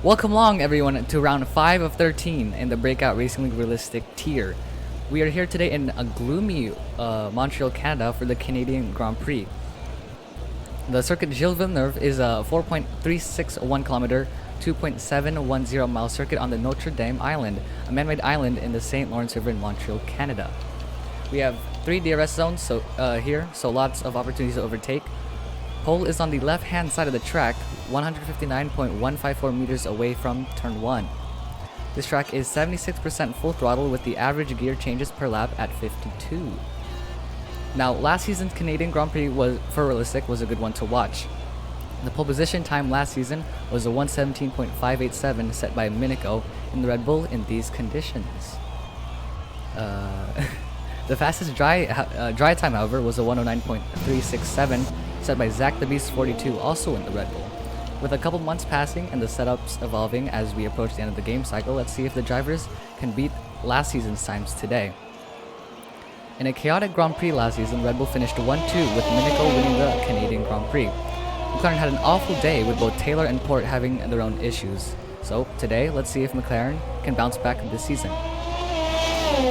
Welcome along everyone to round 5 of 13 in the Breakout Racing League Realistic tier. We are here today in a gloomy Montreal, Canada for the Canadian Grand Prix. The circuit Gilles Villeneuve is a 4.361 kilometer, 2.710 mile circuit on the Notre Dame Island, a man-made island in the St. Lawrence River in Montreal, Canada. We have 3 DRS zones here, so lots of opportunities to overtake. Pole is on the left-hand side of the track, 159.154 meters away from turn 1. This track is 76% full throttle with the average gear changes per lap at 52. Now, last season's Canadian Grand Prix for Realistic was a good one to watch. The pole position time last season was a 117.587 set by Minico in the Red Bull in these conditions. The fastest dry time, however, was a 109.367 set by Zach the Beast 42, also in the Red Bull. With a couple months passing and the setups evolving as we approach the end of the game cycle, let's see if the drivers can beat last season's times today. In a chaotic Grand Prix last season, Red Bull finished 1-2 with Minico winning the Canadian Grand Prix. McLaren had an awful day with both Taylor and Port having their own issues. So today, let's see if McLaren can bounce back this season.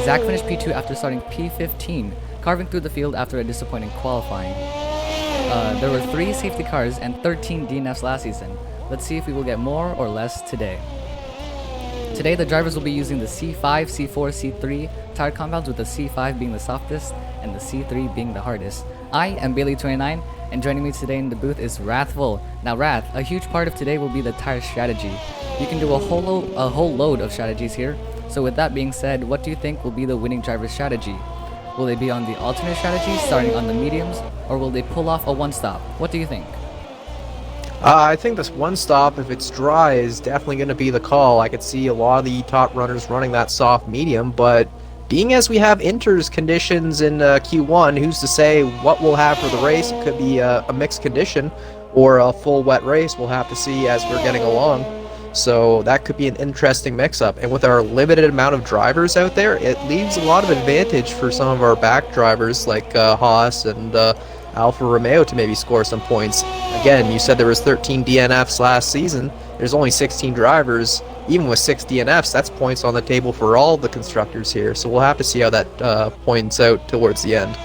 Zach finished P2 after starting P15, carving through the field after a disappointing qualifying. There were 3 safety cars and 13 DNFs last season. Let's see if we will get more or less today. Today, the drivers will be using the C5, C4, C3 tire compounds, with the C5 being the softest and the C3 being the hardest. I am Bailey29, and joining me today in the booth is Wrathful. Now Wrath, a huge part of today will be the tire strategy. You can do a whole load of strategies here. So with that being said, what do you think will be the winning driver's strategy? Will they be on the alternate strategy, starting on the mediums, or will they pull off a one-stop? What do you think? I think this one stop, if it's dry, is definitely going to be the call. I could see a lot of the top runners running that soft medium, but being as we have inters conditions in Q1, who's to say what we'll have for the race? It could be a mixed condition or a full wet race. We'll have to see as we're getting along. So that could be an interesting mix-up. And with our limited amount of drivers out there, it leaves a lot of advantage for some of our back drivers like Haas and Alfa Romeo to maybe score some points. Again, you said there was 13 DNFs last season. There's only 16 drivers. Even with 6 DNFs, that's points on the table for all the constructors here. So we'll have to see how that points out towards the end.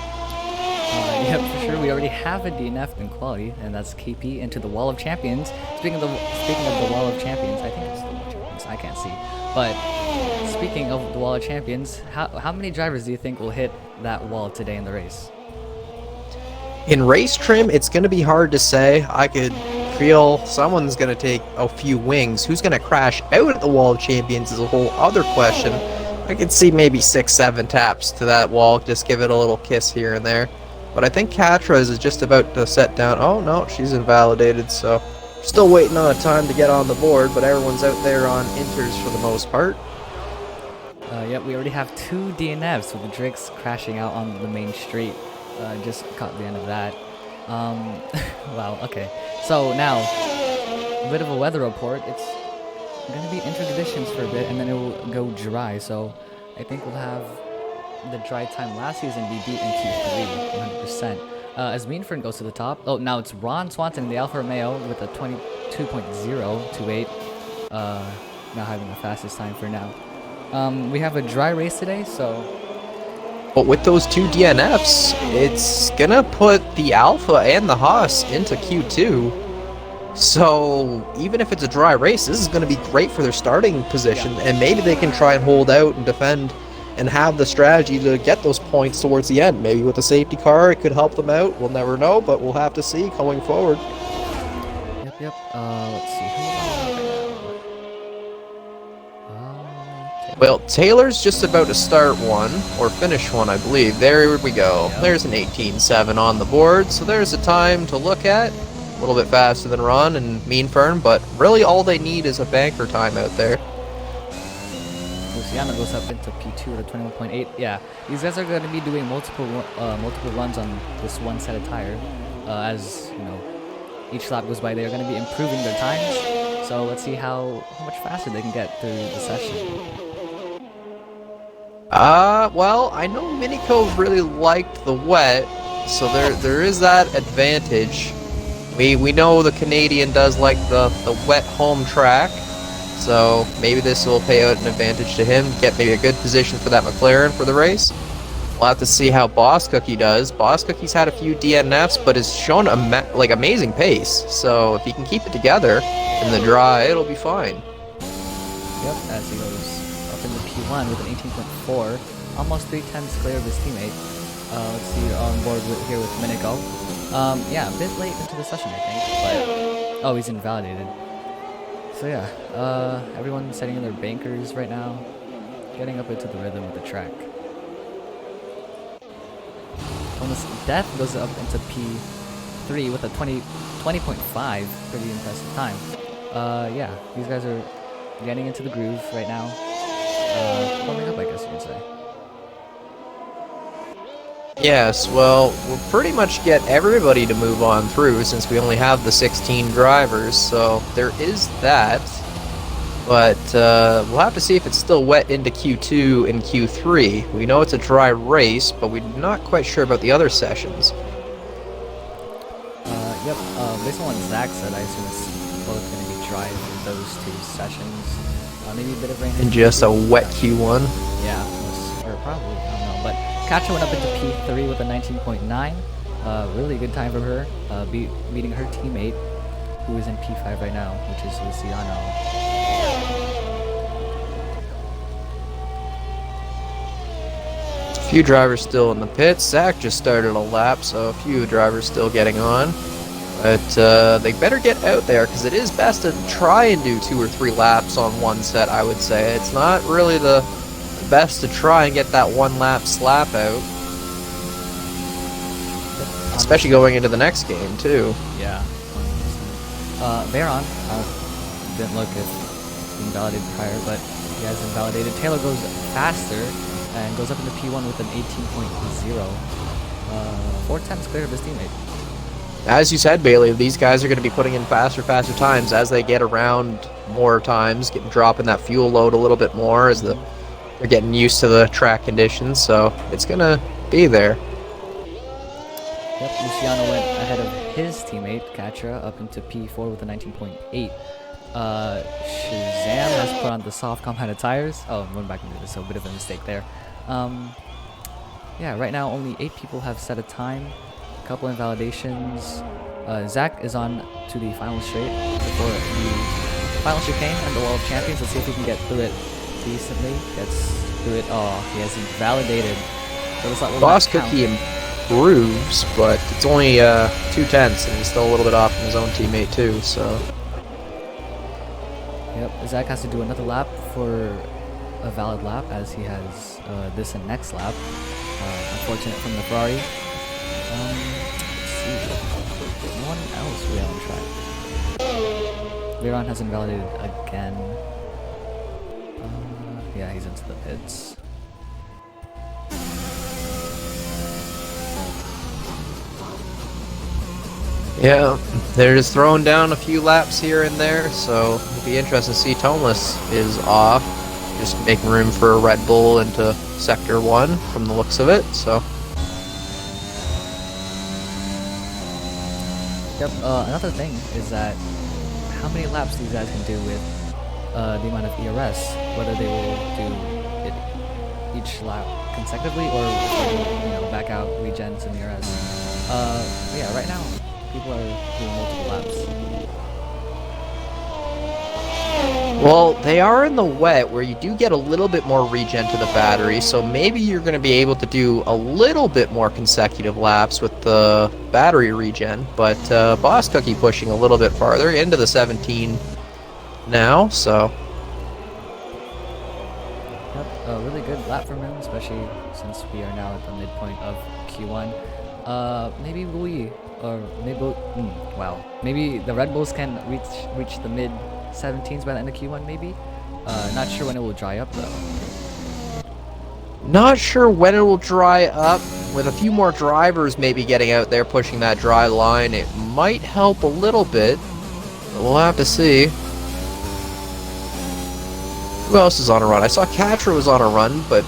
Yep, for sure. We already have a DNF in quality, and that's KP into the Wall of Champions. Speaking of the Wall of Champions, I think it's the Wall of Champions. I can't see. But speaking of the Wall of Champions, how many drivers do you think will hit that wall today in the race? In race trim, it's going to be hard to say. I could feel someone's going to take a few wings. Who's going to crash out at the Wall of Champions is a whole other question. I could see maybe 6-7 taps to that wall, just give it a little kiss here and there. But I think Katras is just about to set down. Oh no, she's invalidated, so still waiting on a time to get on the board, but everyone's out there on inters for the most part. Yep, we already have 2 DNFs with the Drakes crashing out on the main straight. Just caught the end of that. Wow, okay. So now, a bit of a weather report. It's going to be interconditions for a bit, and then it will go dry. So I think we'll have the dry time last season be beat in Q3, 100%. As Meanford goes to the top. Oh, now it's Ron Swanson in the Alfa Romeo with a 22.028. Not having the fastest time for now. We have a dry race today, so... But with those 2 DNFs, it's gonna put the Alpha and the Haas into Q2. So even if it's a dry race, this is gonna be great for their starting position, and maybe they can try and hold out and defend and have the strategy to get those points towards the end. Maybe with a safety car, it could help them out. We'll never know, but we'll have to see going forward. Yep. Let's see. Well, Taylor's just about to start one, or finish one, I believe. There we go. Yep. There's an 18.7 on the board, so there's a time to look at. A little bit faster than Ron and Meanfern, but really all they need is a banker time out there. Luciano goes up into P2 with a 21.8. Yeah, these guys are going to be doing multiple runs on this one set of tire. As you know, each lap goes by, they're going to be improving their times. So let's see how much faster they can get through the session. Well, I know Minico really liked the wet, so there is that advantage. We know the Canadian does like the wet home track, so maybe this will pay out an advantage to him, get maybe a good position for that McLaren for the race. We'll have to see how Boss Cookie does. Boss Cookie's had a few DNFs, but has shown amazing pace, so if he can keep it together in the dry, it'll be fine. Yep, as he goes up in the P1 with an 18.4, almost 3/10 clear of his teammate. Let's see, on board here with Minico. Yeah, a bit late into the session, I think, but... Oh, he's invalidated. So yeah, everyone's setting in their bankers right now, getting up into the rhythm of the track. Bonus Death goes up into P3 with a 20.5, pretty impressive time. Yeah, these guys are getting into the groove right now. Warming up, I guess you could say. Yes, well, we'll pretty much get everybody to move on through since we only have the 16 drivers, so there is that. But we'll have to see if it's still wet into Q2 and Q3. We know it's a dry race, but we're not quite sure about the other sessions. Yep, based on what Zach said, I assume it's both going to be dry for those 2 sessions. Maybe a bit of rain. And just a wet Q1? Yeah, or probably, I don't know. But Katja went up into P3 with a 19.9. Really good time for her, beating her teammate, who is in P5 right now, which is Luciano. A few drivers still in the pits. Zach just started a lap, so a few drivers still getting on. But they better get out there, because it is best to try and do 2 or 3 laps on one set, I would say. It's not really the best to try and get that 1 lap slap out. Especially going into the next game, too. Yeah. Veyron didn't look if invalidated prior, but he has invalidated. Taylor goes faster and goes up into P1 with an 18.0. 4 tenths clear of his teammate. As you said, Bailey, these guys are going to be putting in faster times as they get around more times, dropping that fuel load a little bit more as they're getting used to the track conditions, so it's going to be there. Yep, Luciano went ahead of his teammate, Katra, up into P4 with a 19.8. Shazam has put on the soft compounded tires. Oh, went back into this, so a bit of a mistake there. Yeah, right now only 8 people have set a time. A couple invalidations. Zach is on to the final straight before the final chicane and the Wall of Champions. Let's see if he can get through it decently. Gets through it. Oh, he has invalidated. So this will Boss Cookie improves, but it's only 2 tenths, and he's still a little bit off from his own teammate too. So. Yep, Zach has to do another lap for a valid lap, as he has this and next lap. Unfortunate from the Ferrari. Let's see. No one else really on track. Veyron has invalidated again. Yeah, he's into the pits. Yeah, they're just throwing down a few laps here and there, so it'll be interesting to see. Thomas is off, just making room for a Red Bull into Sector 1 from the looks of it, so. Yep, another thing is that how many laps these guys can do with the amount of ERS, whether they will do it each lap consecutively or back out regens and ERS. Yeah, right now people are doing multiple laps. Well, they are in the wet where you do get a little bit more regen to the battery, so maybe you're going to be able to do a little bit more consecutive laps with the battery regen, but Boss Cookie pushing a little bit farther into the 17 now, so. Yep, a really good lap from him, especially since we are now at the midpoint of Q1. Maybe the Red Bulls can reach the mid 17s by the end of Q1, maybe. Not sure when it will dry up though. Not sure when it will dry up. With a few more drivers maybe getting out there pushing that dry line, it might help a little bit. But we'll have to see. Who else is on a run? I saw Katra was on a run, but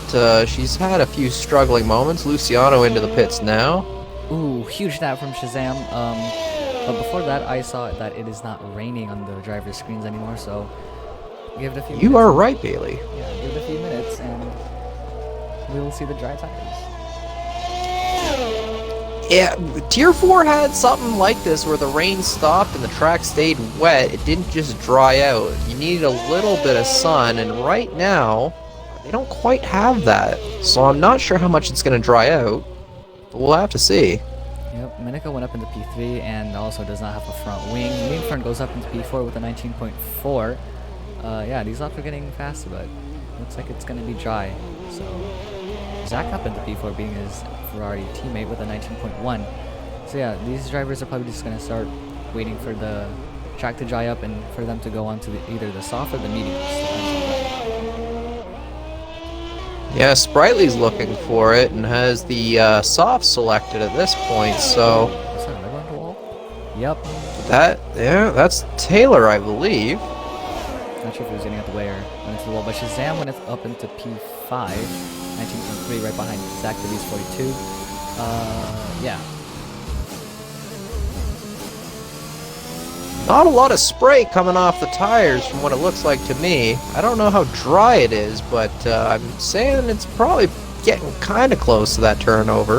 she's had a few struggling moments. Luciano into the pits now. Ooh, huge snap from Shazam. But before that, I saw that it is not raining on the driver's screens anymore, so give it a few minutes. You are right, Bailey. Yeah, give it a few minutes and we will see the dry tires. Yeah, Tier 4 had something like this where the rain stopped and the track stayed wet. It didn't just dry out. You needed a little bit of sun, and right now, they don't quite have that. So I'm not sure how much it's going to dry out, but we'll have to see. Yep, Minika went up into P3 and also does not have a front wing. Wing front goes up into P4 with a 19.4. Yeah, these laps are getting faster, but looks like it's going to be dry. So Zach up into P4 being his Ferrari teammate with a 19.1. So yeah, these drivers are probably just going to start waiting for the track to dry up and for them to go on to either the soft or the mediums. Yeah, Sprightly's looking for it and has the soft selected at this point, so. Is that another on the wall? Yep. That's Taylor, I believe. Not sure if he was getting out the way or went into the wall, but Shazam went up into P5, 19.3, right behind Zach the Beast 42. Yeah. Not a lot of spray coming off the tires from what it looks like to me. I don't know how dry it is, but I'm saying it's probably getting kind of close to that turnover.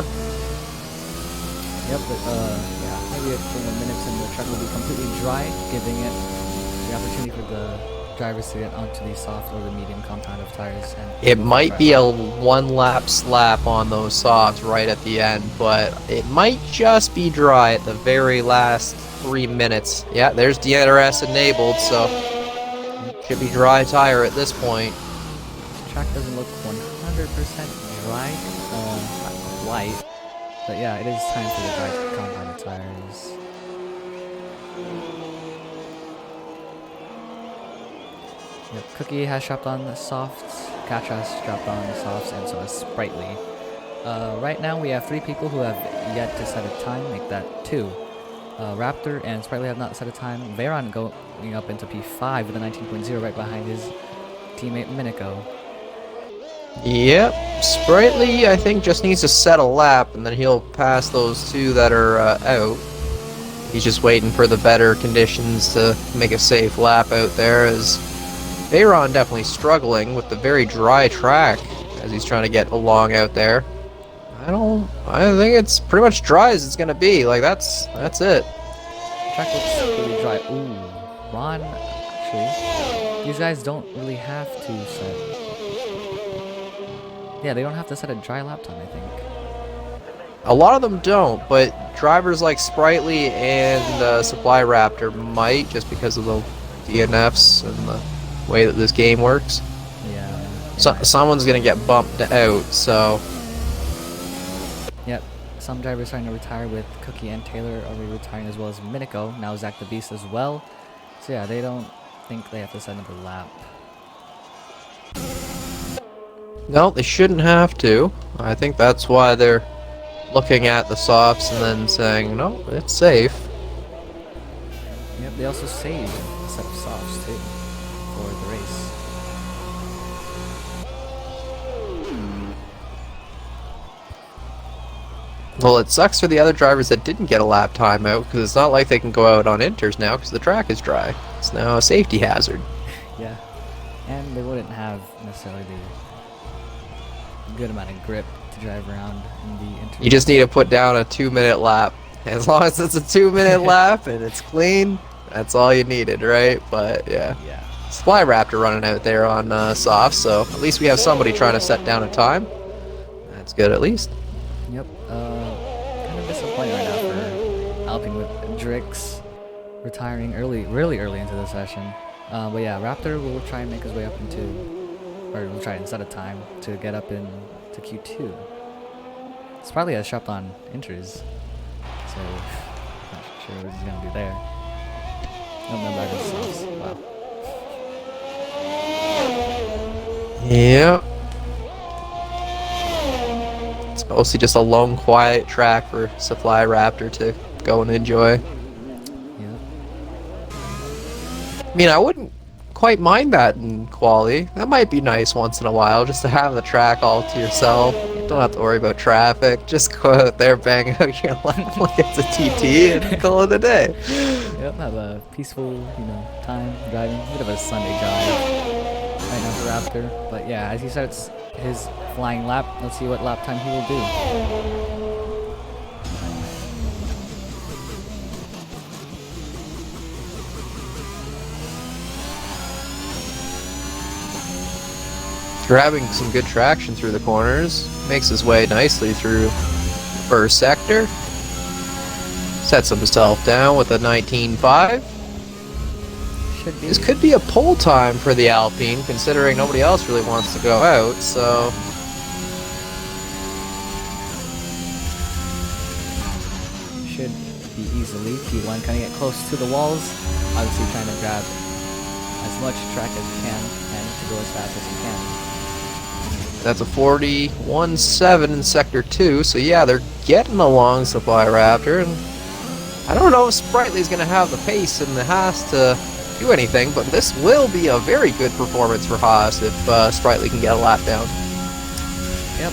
Yep, but yeah, maybe a few more minutes and the track will be completely dry, giving it the opportunity for the drivers to get onto the soft or the medium compound of tires. And it might be a one-lap slap on those softs right at the end, but it might just be dry at the very last 3 minutes. Yeah, there's DRS enabled, so should be dry tire at this point. The track doesn't look 100% dry, not quite, but yeah, it is time for the dry compounded tires. Yep, Cookie has dropped on the softs, Catch has dropped on the softs, and so has Sprightly. Right now we have 3 people who have yet to set a time, make that 2. Raptor and Sprightly have not set a time. Veyron going up into P5 with a 19.0 right behind his teammate Minico. Yep, Sprightly I think just needs to set a lap and then he'll pass those 2 that are out. He's just waiting for the better conditions to make a safe lap out there, as Veyron definitely struggling with the very dry track as he's trying to get along out there. I think it's pretty much dry as it's gonna be. Like that's it. The track looks really dry. Ooh, Ron, actually, these guys don't really have to set. Yeah, they don't have to set a dry lap time, I think. A lot of them don't, but drivers like Sprightly and Supply Raptor might, just because of the DNFs and the way that this game works. Yeah. So, someone's gonna get bumped out, so. Yep. Some drivers starting to retire, with Cookie and Taylor already retiring, as well as Minico. Now Zach the Beast as well. So yeah, they don't think they have to set another lap. No, they shouldn't have to. I think that's why they're looking at the softs and then saying, no, it's safe. Yep, they also saved a set of softs too for the race. Well, it sucks for the other drivers that didn't get a lap timeout, because it's not like they can go out on inters now because the track is dry. It's now a safety hazard. Yeah, and they wouldn't have necessarily the good amount of grip to drive around in the inter. You just need to put down a 2-minute lap. As long as it's a 2-minute lap and it's clean, that's all you needed, right? But yeah. Supply Raptor running out there on soft, so at least we have somebody trying to set down a time. That's good at least. Yep. Kind of disappointing right now for Alpine, with Drix retiring really early into the session. But yeah, Raptor will try and make his way up into, or will try and set a time to get up into Q2. Sprightly has dropped on inters, so not sure what he's gonna do there. No back of the sauce. Wow. Yep. It's mostly just a lone, quiet track for Supply Raptor to go and enjoy. Yep. I mean, I wouldn't quite mind that in quali. That might be nice once in a while, just to have the track all to yourself. Don't have to worry about traffic. Just go out there, bang out your lap like it's a TT, and call it a day. Yep, have a peaceful, time driving. Bit of a Sunday drive right now for Raptor. But yeah, as he starts his flying lap, let's see what lap time he will do. Grabbing some good traction through the corners, makes his way nicely through first sector. Sets himself down with a 19.5. This could be a pole time for the Alpine, considering nobody else really wants to go out, so. Should be easily. P1 kind of get close to the walls. Obviously trying to grab as much track as you can and to go as fast as you can. That's a 41.7 in Sector 2, so yeah, they're getting along Supply Raptor, and I don't know if Sprightly's going to have the pace in the Haas to do anything, but this will be a very good performance for Haas if Sprightly can get a lap down. Yep,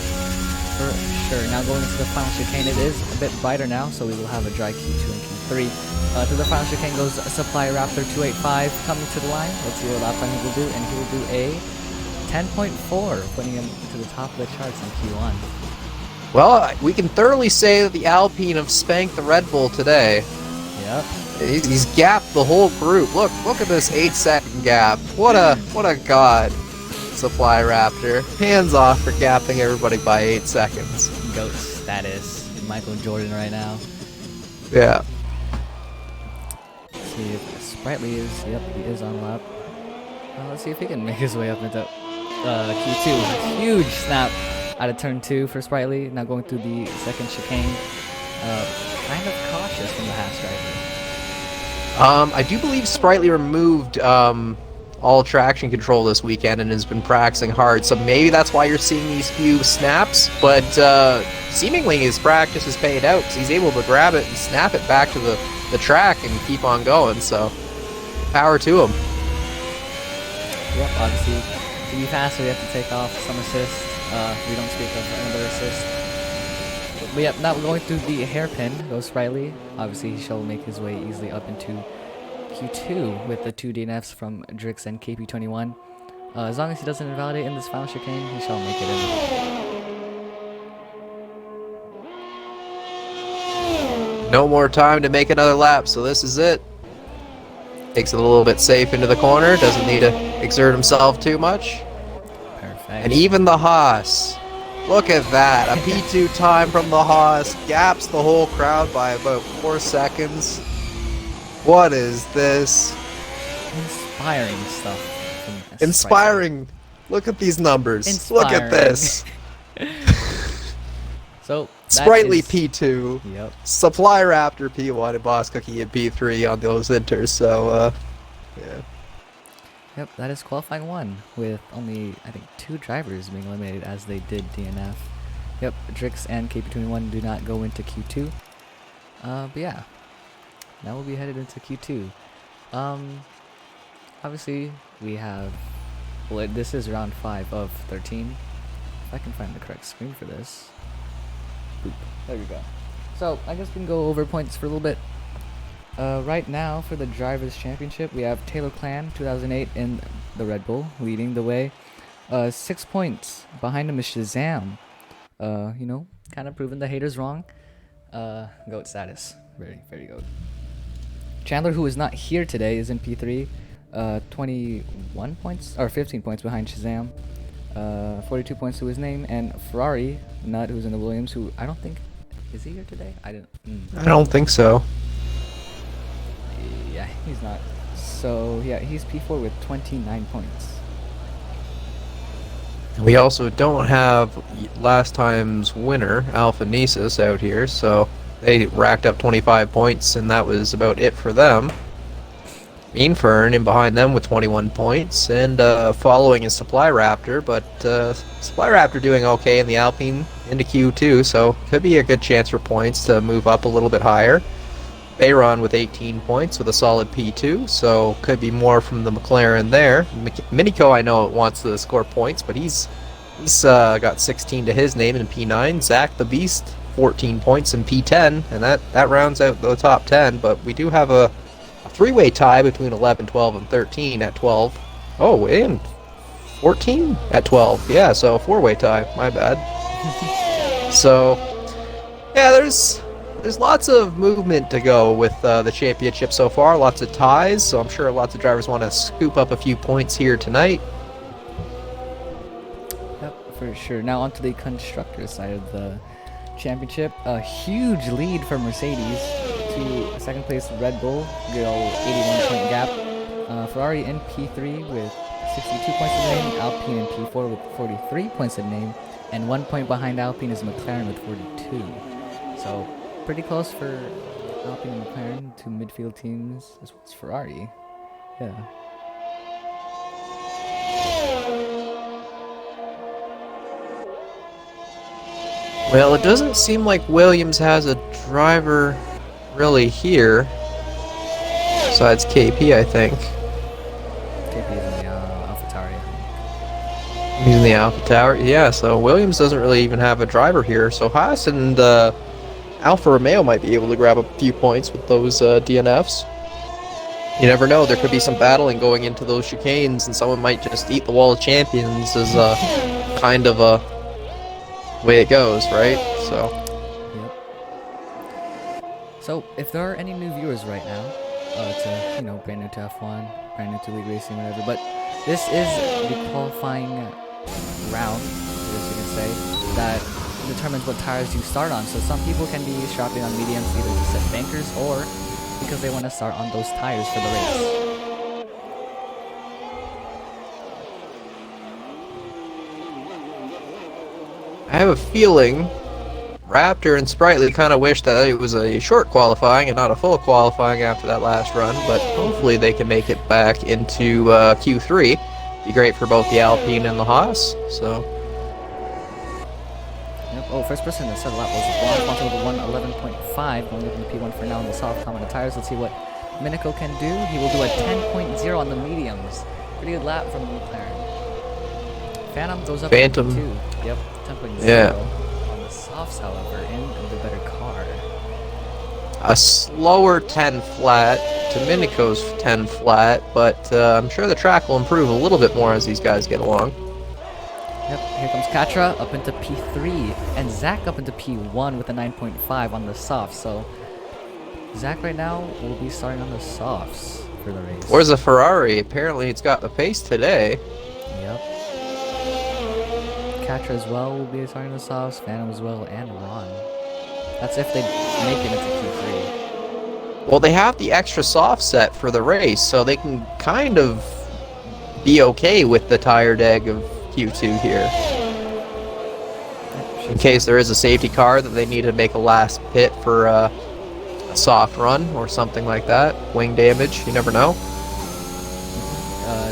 for sure. Now going into the final chicane, it is a bit brighter now, so we will have a dry Q2 and Q3. To the final chicane goes Supply Raptor 285 coming to the line. Let's see what lap time he will do, and he will do a 10.4, putting him to the top of the charts in Q1. Well, we can thoroughly say that the Alpine have spanked the Red Bull today. Yep. He's gapped the whole group. Look at this 8-second gap. What a god, Supply Raptor. Hands off for gapping everybody by 8 seconds. GOAT status. Michael Jordan right now. Yeah. Let's see if Sprightly is. Yep, he is on lap. Let's see if he can make his way up into Q2. Huge snap out of turn 2 for Sprightly. Now going through the second chicane. Kind of cautious from the Haas driver. I do believe Sprightly removed all traction control this weekend and has been practicing hard. So maybe that's why you're seeing these few snaps. But seemingly his practice is paid out because he's able to grab it and snap it back to the track and keep on going. So power to him. Yep, obviously, to be faster, you have to take off some assist. We don't speak of another assist. But yeah, now going through the hairpin goes Sprightly. Obviously, he shall make his way easily up into Q2 with the 2 DNFs from Drix and KP21. As long as he doesn't invalidate in this final chicane, he shall make it in. No more time to make another lap, so this is it. Takes it a little bit safe into the corner, doesn't need to exert himself too much. Perfect. And even the Haas, look at that, a P2 time from the Haas, gaps the whole crowd by about 4 seconds. What is this? Inspiring stuff. Inspiring. Look at these numbers. Look at this. So Sprightly P2. Yep. Supply Raptor P1 and Boss Cookie at P3 on those inters. So yeah. Yep, that is qualifying 1 with only, I think, 2 drivers being eliminated as they did DNF. Yep, Drix and KP21 do not go into Q2. But yeah, now we'll be headed into Q2. Obviously, we have, well, this is round 5 of 13. If I can find the correct screen for this. Boop. There we go. So, I guess we can go over points for a little bit. Right now, for the Drivers' Championship, we have Taylor Clan, 2008, in the Red Bull, leading the way. 6 points. Behind him is Shazam. You know, kind of proving the haters wrong. GOAT status. Very, very GOAT. Chandler, who is not here today, is in P3. 21 points, or 15 points behind Shazam. 42 points to his name. And Ferrari, Nut, who's in the Williams, who I don't think, is he here today? I don't think so. Yeah, he's not. So, yeah, he's P4 with 29 points. We also don't have last time's winner, Alpha Nisus, out here, so they racked up 25 points, and that was about it for them. Meanfern in behind them with 21 points, and following is Supply Raptor, but Supply Raptor doing okay in the Alpine into Q2, so could be a good chance for points to move up a little bit higher. Bayron with 18 points with a solid P2, so could be more from the McLaren there. Minico, I know, wants to score points, but he's got 16 to his name in P9. Zach the Beast, 14 points in P10, and that rounds out the top 10, but we do have a three-way tie between 11, 12, and 13 at 12. Oh, and 14 at 12. Yeah, so a four-way tie. My bad. So, yeah, there's lots of movement to go with the championship so far. Lots of ties, so I'm sure lots of drivers want to scoop up a few points here tonight. Yep, for sure. Now onto the constructor side of the championship. A huge lead for Mercedes to second place Red Bull, good old 81-point gap. Ferrari in P3 with 62 points in name, Alpine in P4 with 43 points in name, and 1 point behind Alpine is McLaren with 42. So pretty close for Alpine and McLaren, two midfield teams, as well as Ferrari. Yeah. Well, it doesn't seem like Williams has a driver really here, besides KP, I think. KP is in the AlphaTauri. He's in the AlphaTauri, yeah, so Williams doesn't really even have a driver here, so Haas and Alfa Romeo might be able to grab a few points with those DNFs. You never know, there could be some battling going into those chicanes, and someone might just eat the wall of champions as a kind of a way it goes, right? So. Yep. So, if there are any new viewers right now, to, you know, brand new to F1, brand new to League Racing, whatever, but this is the qualifying round, I guess you can say, that determines what tires you start on. So some people can be shopping on mediums either to set bankers or because they want to start on those tires for the race. I have a feeling Raptor and Sprightly kind of wish that it was a short qualifying and not a full qualifying after that last run, but hopefully they can make it back into Q3. Be great for both the Alpine and the Haas. So. Yep. Oh, first person that said lap was Blanc, onto the 111.5, going up in the P1 for now on the soft, calm on the tires. Let's see what Minico can do. He will do a 10.0 on the mediums. Pretty good lap from McLaren. Phantom goes up to 2. Yep, 10.0. Yeah. On the softs, however, in the better car. A slower 10 flat to Minico's 10 flat, but I'm sure the track will improve a little bit more as these guys get along. Yep, here comes Katra up into P3, and Zach up into P1 with a 9.5 on the softs. So Zach right now will be starting on the softs for the race. Where's the Ferrari? Apparently it's got the pace today. Yep. Katra as well will be starting the softs, Phantom as well, and Ron. That's if they make it into Q3. Well, they have the extra soft set for the race, so they can kind of be okay with the tire deg of Q2 here. In case there is a safety car that they need to make a last pit for a soft run or something like that. Wing damage, you never know.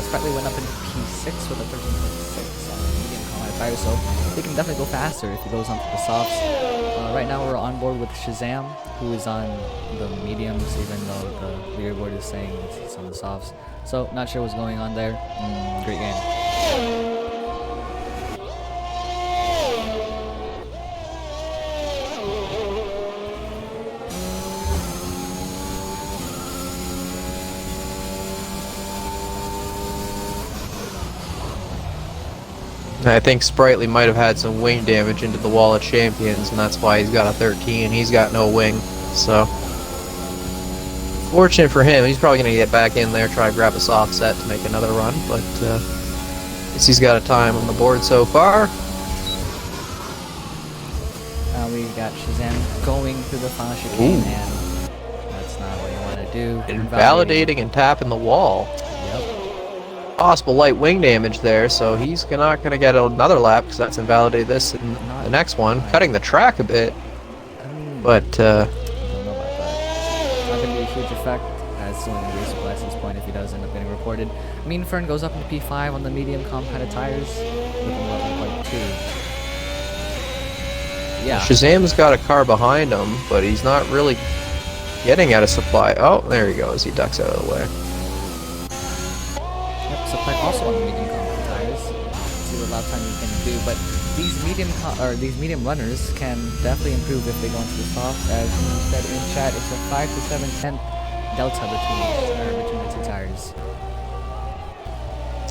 Sprightly went up into P6 with a 13.6 on the medium combat tire, so he can definitely go faster if he goes onto the softs. Right now we're on board with Shazam, who is on the mediums, even though the leaderboard is saying he's on the softs. So, not sure what's going on there. Great game. I think Sprightly might have had some wing damage into the wall of champions, and that's why he's got a 13. He's got no wing, so fortunate for him. He's probably going to get back in there, try to grab a soft set to make another run, but at least he's got a time on the board so far. We got Shazam going through the final chicane, and that's not what you want to do. Invalidating and tapping the wall. Possible light wing damage there, so he's not going to get another lap because that's invalidated this and the next one, cutting the track a bit. But I don't know about that. It's not going to be a huge effect, as it's only going to be a license point if he does end up getting reported. Mean Fern goes up into P5 on the medium compounded tires with an 11.2. Yeah. Shazam's got a car behind him, but he's not really getting out of supply. Oh, there he goes. He ducks out of the way. Supply also on the medium compound tires. See what lap time you can do, but these medium runners can definitely improve if they go into the soft. As you said in chat, it's a 5 to 7 tenth delta between the two tires.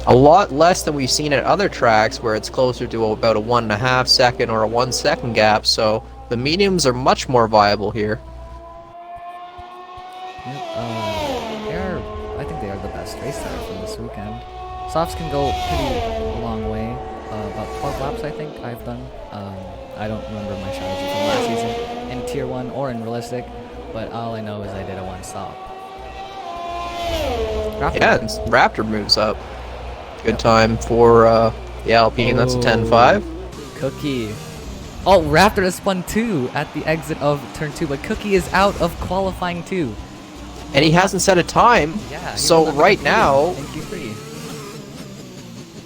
A lot less than we've seen at other tracks where it's closer to about a 1.5 second or a 1 second gap, so the mediums are much more viable here. Yep, I think they are the best race tire from this weekend. Softs can go pretty long way, about 12 laps I think I've done. I don't remember my strategy from last season in Tier 1 or in Realistic, but all I know is I did a one stop. Yeah, Raptor moves up. Good time for the Alpine. That's a 10.5. Cookie. Oh, Raptor has spun 2 at the exit of turn 2, but Cookie is out of qualifying 2. And he hasn't set a time, yeah, so right now, in Q3.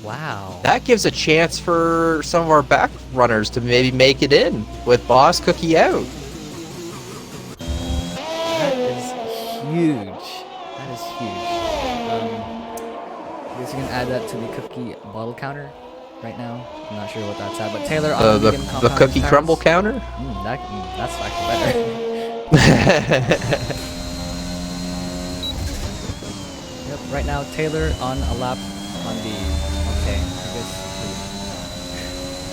Wow. That gives a chance for some of our back runners to maybe make it in with Boss Cookie out. That is huge. That is huge. I guess you can add that to the cookie bottle counter right now. I'm not sure what that's at, but Taylor on the cookie tires. crumble counter? That's actually better. Yep, right now Taylor on a lap on the... Okay, I guess...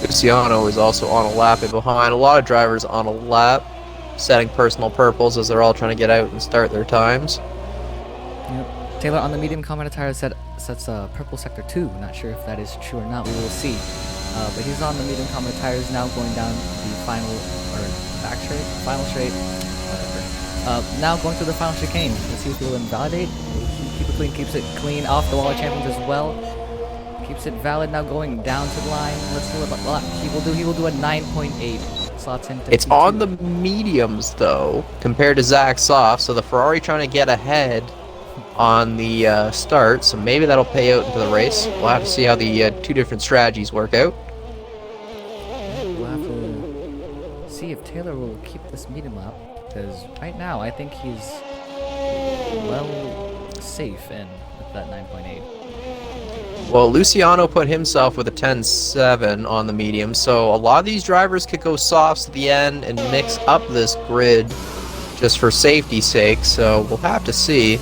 Luciano is also on a lap and behind. A lot of drivers on a lap, setting personal purples as they're all trying to get out and start their times. Yep. Taylor on the medium compounded tire sets purple sector 2. Not sure if that is true or not. We will see. But he's on the medium compounded tires now, going down the final straight. Whatever. Now going through the final chicane. Let's see if he'll invalidate. Keep it clean. Keeps it clean off the wall of champions as well. Keeps it valid now, going down to the line. Let's see what he will do. He will do a 9.8. slots into It's P2. on the mediums, though, compared to Zach's soft, so the Ferrari trying to get ahead on the start, so maybe that'll pay out into the race. We'll have to see how the two different strategies work out. We'll have to see if Taylor will keep this medium lap, because right now I think he's well safe in with that 9.8. Well, Luciano put himself with a 10.7 on the medium, so a lot of these drivers could go softs at the end and mix up this grid just for safety's sake, so we'll have to see.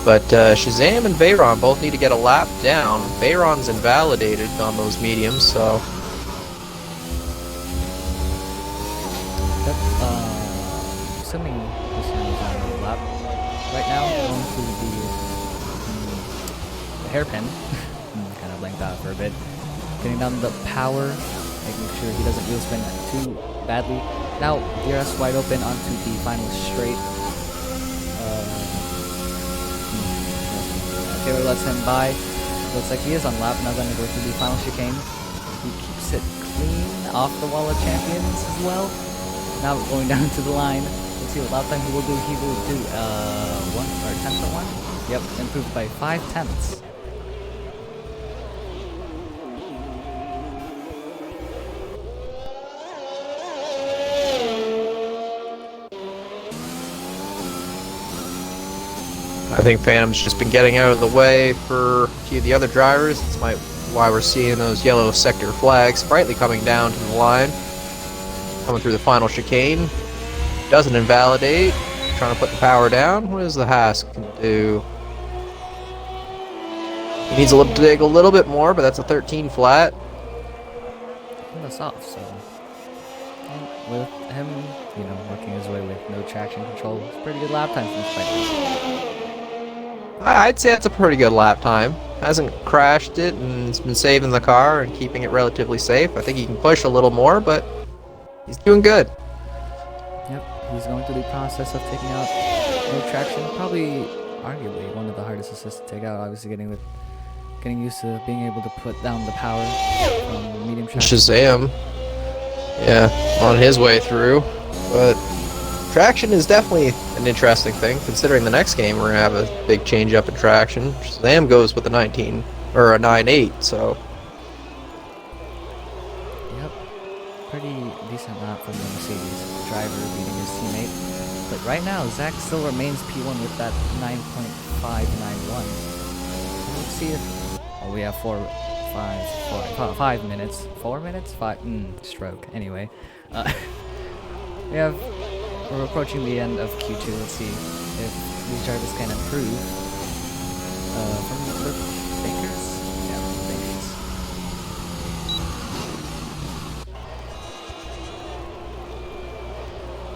But Shazam and Veyron both need to get a lap down. Veyron's invalidated on those mediums, so... Assuming Luciano's on the lap right now, going to the hairpin. Kind of blanked out for a bit. Getting down the power, making sure he doesn't wheel spin too badly. Now, DRS wide open onto the final straight. Taylor lets him by. Looks like he is on lap. Now going to go through the final chicane. He keeps it clean off the wall of champions as well. Now going down to the line. Let's see what lap time he will do. He will do 1 or 10.1. Yep, improved by 5 tenths. I think Phantom's just been getting out of the way for a few of the other drivers. That's why we're seeing those yellow sector flags. Sprightly coming down to the line. Coming through the final chicane. Doesn't invalidate. Trying to put the power down. What does the Haas can do? He needs to dig a little bit more, but that's a 13 flat. That's off, so... And with him, you know, working his way with no traction control, it's a pretty good lap time from Sprightly. I'd say that's a pretty good lap time. Hasn't crashed it and it's been saving the car and keeping it relatively safe. I think he can push a little more, but he's doing good. Yep, he's going through the process of taking out no traction. Probably, arguably, one of the hardest assists to take out. Obviously, getting used to being able to put down the power from medium traction. Shazam, yeah, on his way through, but traction is definitely an interesting thing, considering the next game we're gonna have a big change up in traction. Shazam goes with a 19 or a 9.8, so yep, pretty decent lap from the Mercedes driver beating his teammate. But right now, Zach still remains P1 with that 9.591. Let's see if we have 5 minutes. 4 minutes? 5. Stroke. Anyway, we're approaching the end of Q2. Let's see if these drivers can improve. From the Bakers? Yeah, from the Bakers.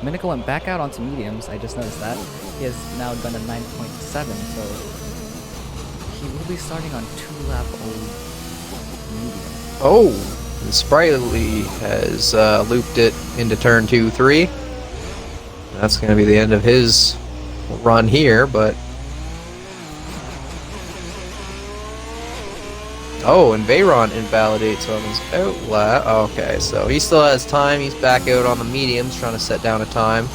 Minico went back out onto mediums. I just noticed that. He has now done a 9.7, so he will be starting on 2-lap old medium. oh, and Sprightly has looped it into turn 2-3. That's going to be the end of his run here, but... Oh, and Veyron invalidates on his outlap. Okay, so he still has time. He's back out on the mediums, trying to set down a time.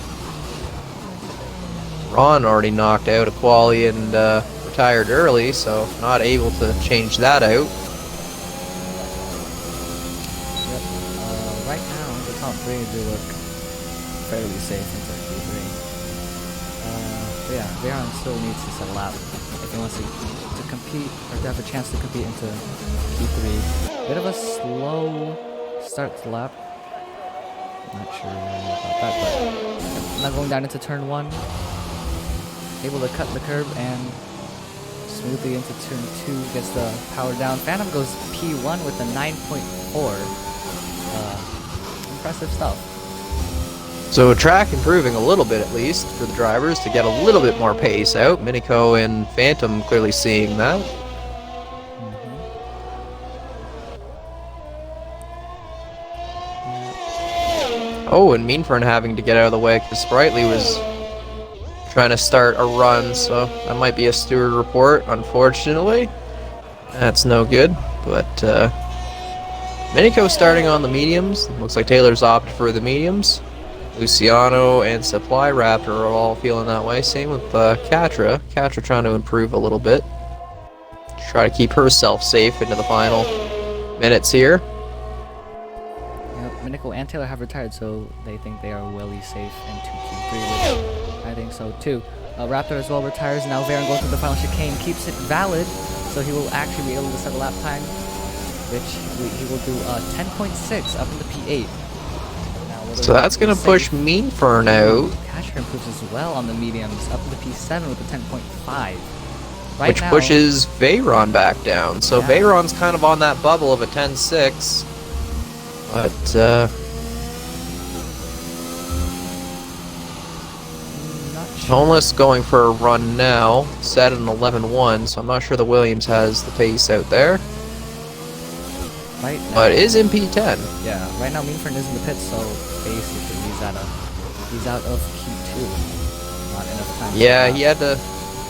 Ron already knocked out a quali and retired early, so not able to change that out. Yep. Right now, the top 3 do look fairly safe into Q3. But yeah, Veyron still needs to settle out if he wants to compete, or to have a chance to compete into Q3. Bit of a slow start to lap. Not sure about that, but not going down into turn 1. Able to cut the curb and smoothly into turn 2, gets the power down. Phantom goes P1 with a 9.4. Impressive stuff. So track improving a little bit at least for the drivers to get a little bit more pace out. Minico and Phantom clearly seeing that. Oh, and Meanfern having to get out of the way because Sprightly was trying to start a run, so that might be a steward report, unfortunately. That's no good, but Minico starting on the mediums. Looks like Taylor's opted for the mediums. Luciano and Supply Raptor are all feeling that way. Same with Katra. Katra trying to improve a little bit. Try to keep herself safe into the final minutes here. Yep, Minico and Taylor have retired, so they think they are well safe into Q3, which I think so too. Raptor as well retires. Now Varen goes through the final chicane, keeps it valid, so he will actually be able to set a lap time, which he will do 10.6 up in the P8. So that's going to push Meanfern out. Catcher improves as well on the mediums, up in the P7 with a 10.5. Which pushes Veyron back down. So yeah. Veyron's kind of on that bubble of a 10.6. But, Homeless going for a run now, set an 11.1, so I'm not sure the Williams has the pace out there. Right now, but is in P10. Yeah, right now Meanfern is in the pits, so basically he's out of Q2. Not enough time. Yeah, he had to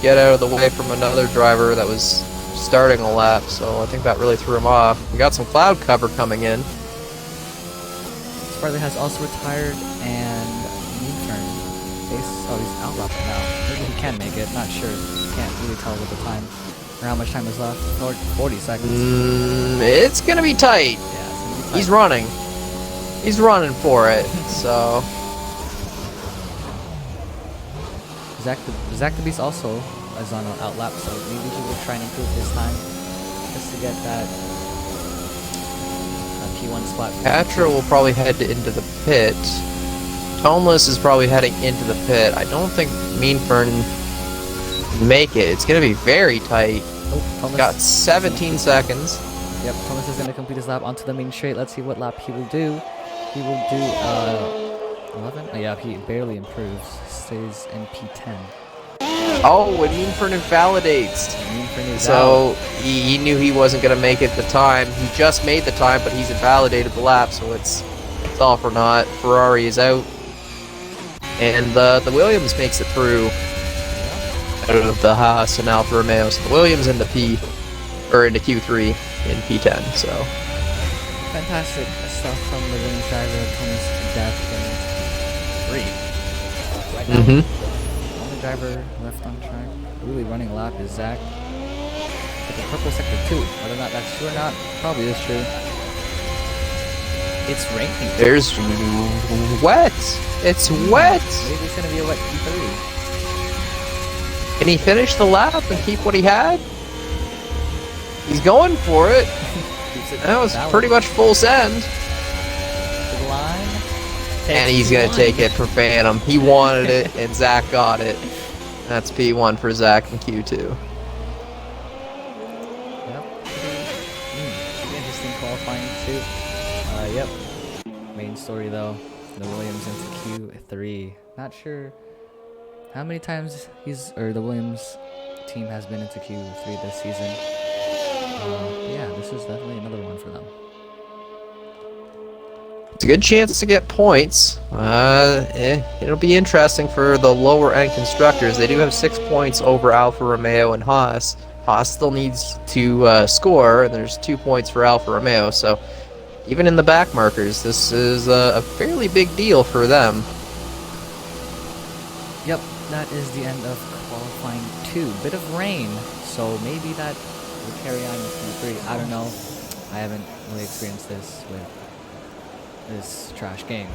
get out of the way from another driver that was starting a lap, so I think that really threw him off. We got some cloud cover coming in. Sparley has also retired, and Meanfern, he's out lap now. Maybe he can make it, not sure. Can't really tell with the time. Or how much time is left? 40 seconds. It's gonna be tight. Yeah, it's gonna be tight. He's running. He's running for it, so... Zach the Beast also is on an outlap, so maybe he will try and improve his time just to get that P1 spot. Patra will probably head into the pit. Toneless is probably heading into the pit. I don't think Meanfern make it. It's going to be very tight. Oh, got 17 seconds. Yep, Thomas is going to complete his lap onto the main straight. Let's see what lap he will do. He will do 11? Oh, yeah, he barely improves. Stays in P10. Oh, and Meanfern invalidates. So he knew he wasn't going to make it the time. He just made the time, but he's invalidated the lap, so it's all for naught. Ferrari is out. And the Williams makes it through. Out of the Haas and Alfa Romeo, so the Williams into into Q3 in P10. So fantastic stuff from the Williams driver, Thomas Death in P3. Right now, the only driver left on track, really running a lap, is Zach. With the purple sector 2. Whether or not that's true or not, probably is true. It's raining. There's wet. It's wet. Maybe it's gonna be a wet P3. Can he finish the lap and keep what he had? He's going for it. That was pretty much full send. And he's going to take it for Phantom. He wanted it, and Zach got it. That's P1 for Zach in Q2. Yep. Pretty interesting qualifying too. Yep. Main story though, the Williams into Q3. Not sure how many times the Williams team has been into Q3 this season. Yeah, this is definitely another one for them. It's a good chance to get points. It'll be interesting for the lower end constructors. They do have 6 points over Alfa Romeo and Haas. Haas still needs to score, and there's 2 points for Alfa Romeo. So even in the back markers, this is a fairly big deal for them. Yep. That is the end of qualifying 2. Bit of rain, so maybe that will carry on in Q3. I don't know. I haven't really experienced this with this trash game.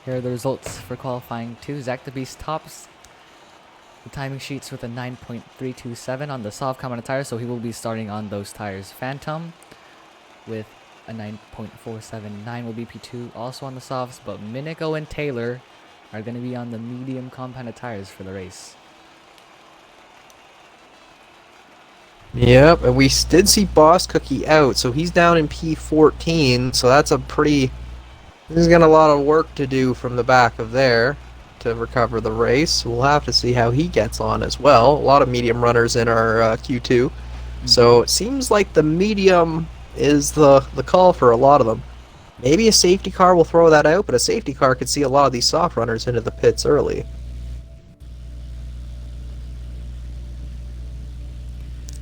Here are the results for qualifying 2. Zach the Beast tops the timing sheets with a 9.327 on the soft common tires, so he will be starting on those tires. Phantom with a 9.479 will be P2, also on the softs, but Minico and Taylor are going to be on the medium compounded tires for the race. Yep, and we did see Boss Cookie out, so he's down in P14, so that's a pretty... He's got a lot of work to do from the back of there to recover the race. We'll have to see how he gets on as well. A lot of medium runners in our Q2, so it seems like the medium is the call for a lot of them. Maybe a safety car will throw that out, but a safety car could see a lot of these soft runners into the pits early.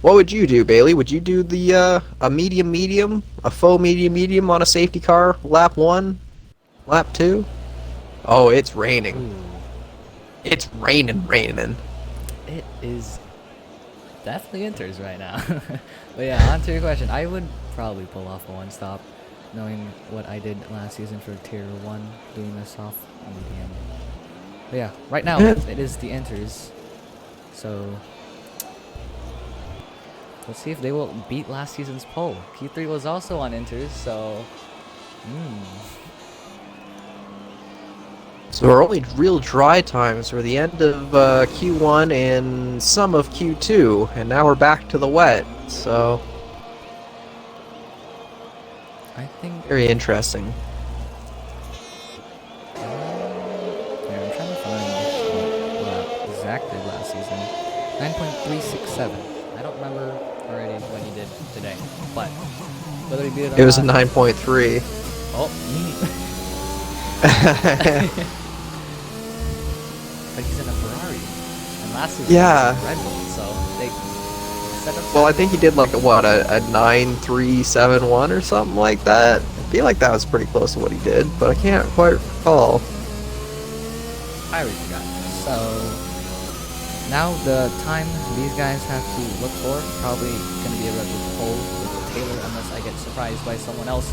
What would you do, Bailey? Would you do the a medium, a faux medium on a safety car, lap 1, lap 2? Oh, it's raining. Ooh. It's raining. It is definitely enters right now. But yeah, on to your question. I would probably pull off a one stop, knowing what I did last season for tier 1, doing a soft medium. But yeah, right now it is the enters. So let's see if they will beat last season's pole. Q3 was also on enters, so So our only real dry times were the end of Q1 and some of Q2, and now we're back to the wet. So I think very interesting. yeah, I'm trying to find what Zach did last season. 9.367. I don't remember already what he did today, but whether he beat it or It was a not. 9.3. Oh. But he's in a Ferrari, and last season Yeah. he was in Red Bull, so they set up. Well, I think he did like a 9.371 or something like that. I feel like that was pretty close to what he did, but I can't quite recall. I already forgot. So now the time these guys have to look for probably gonna be a Red Bull pole with Taylor, unless I get surprised by someone else.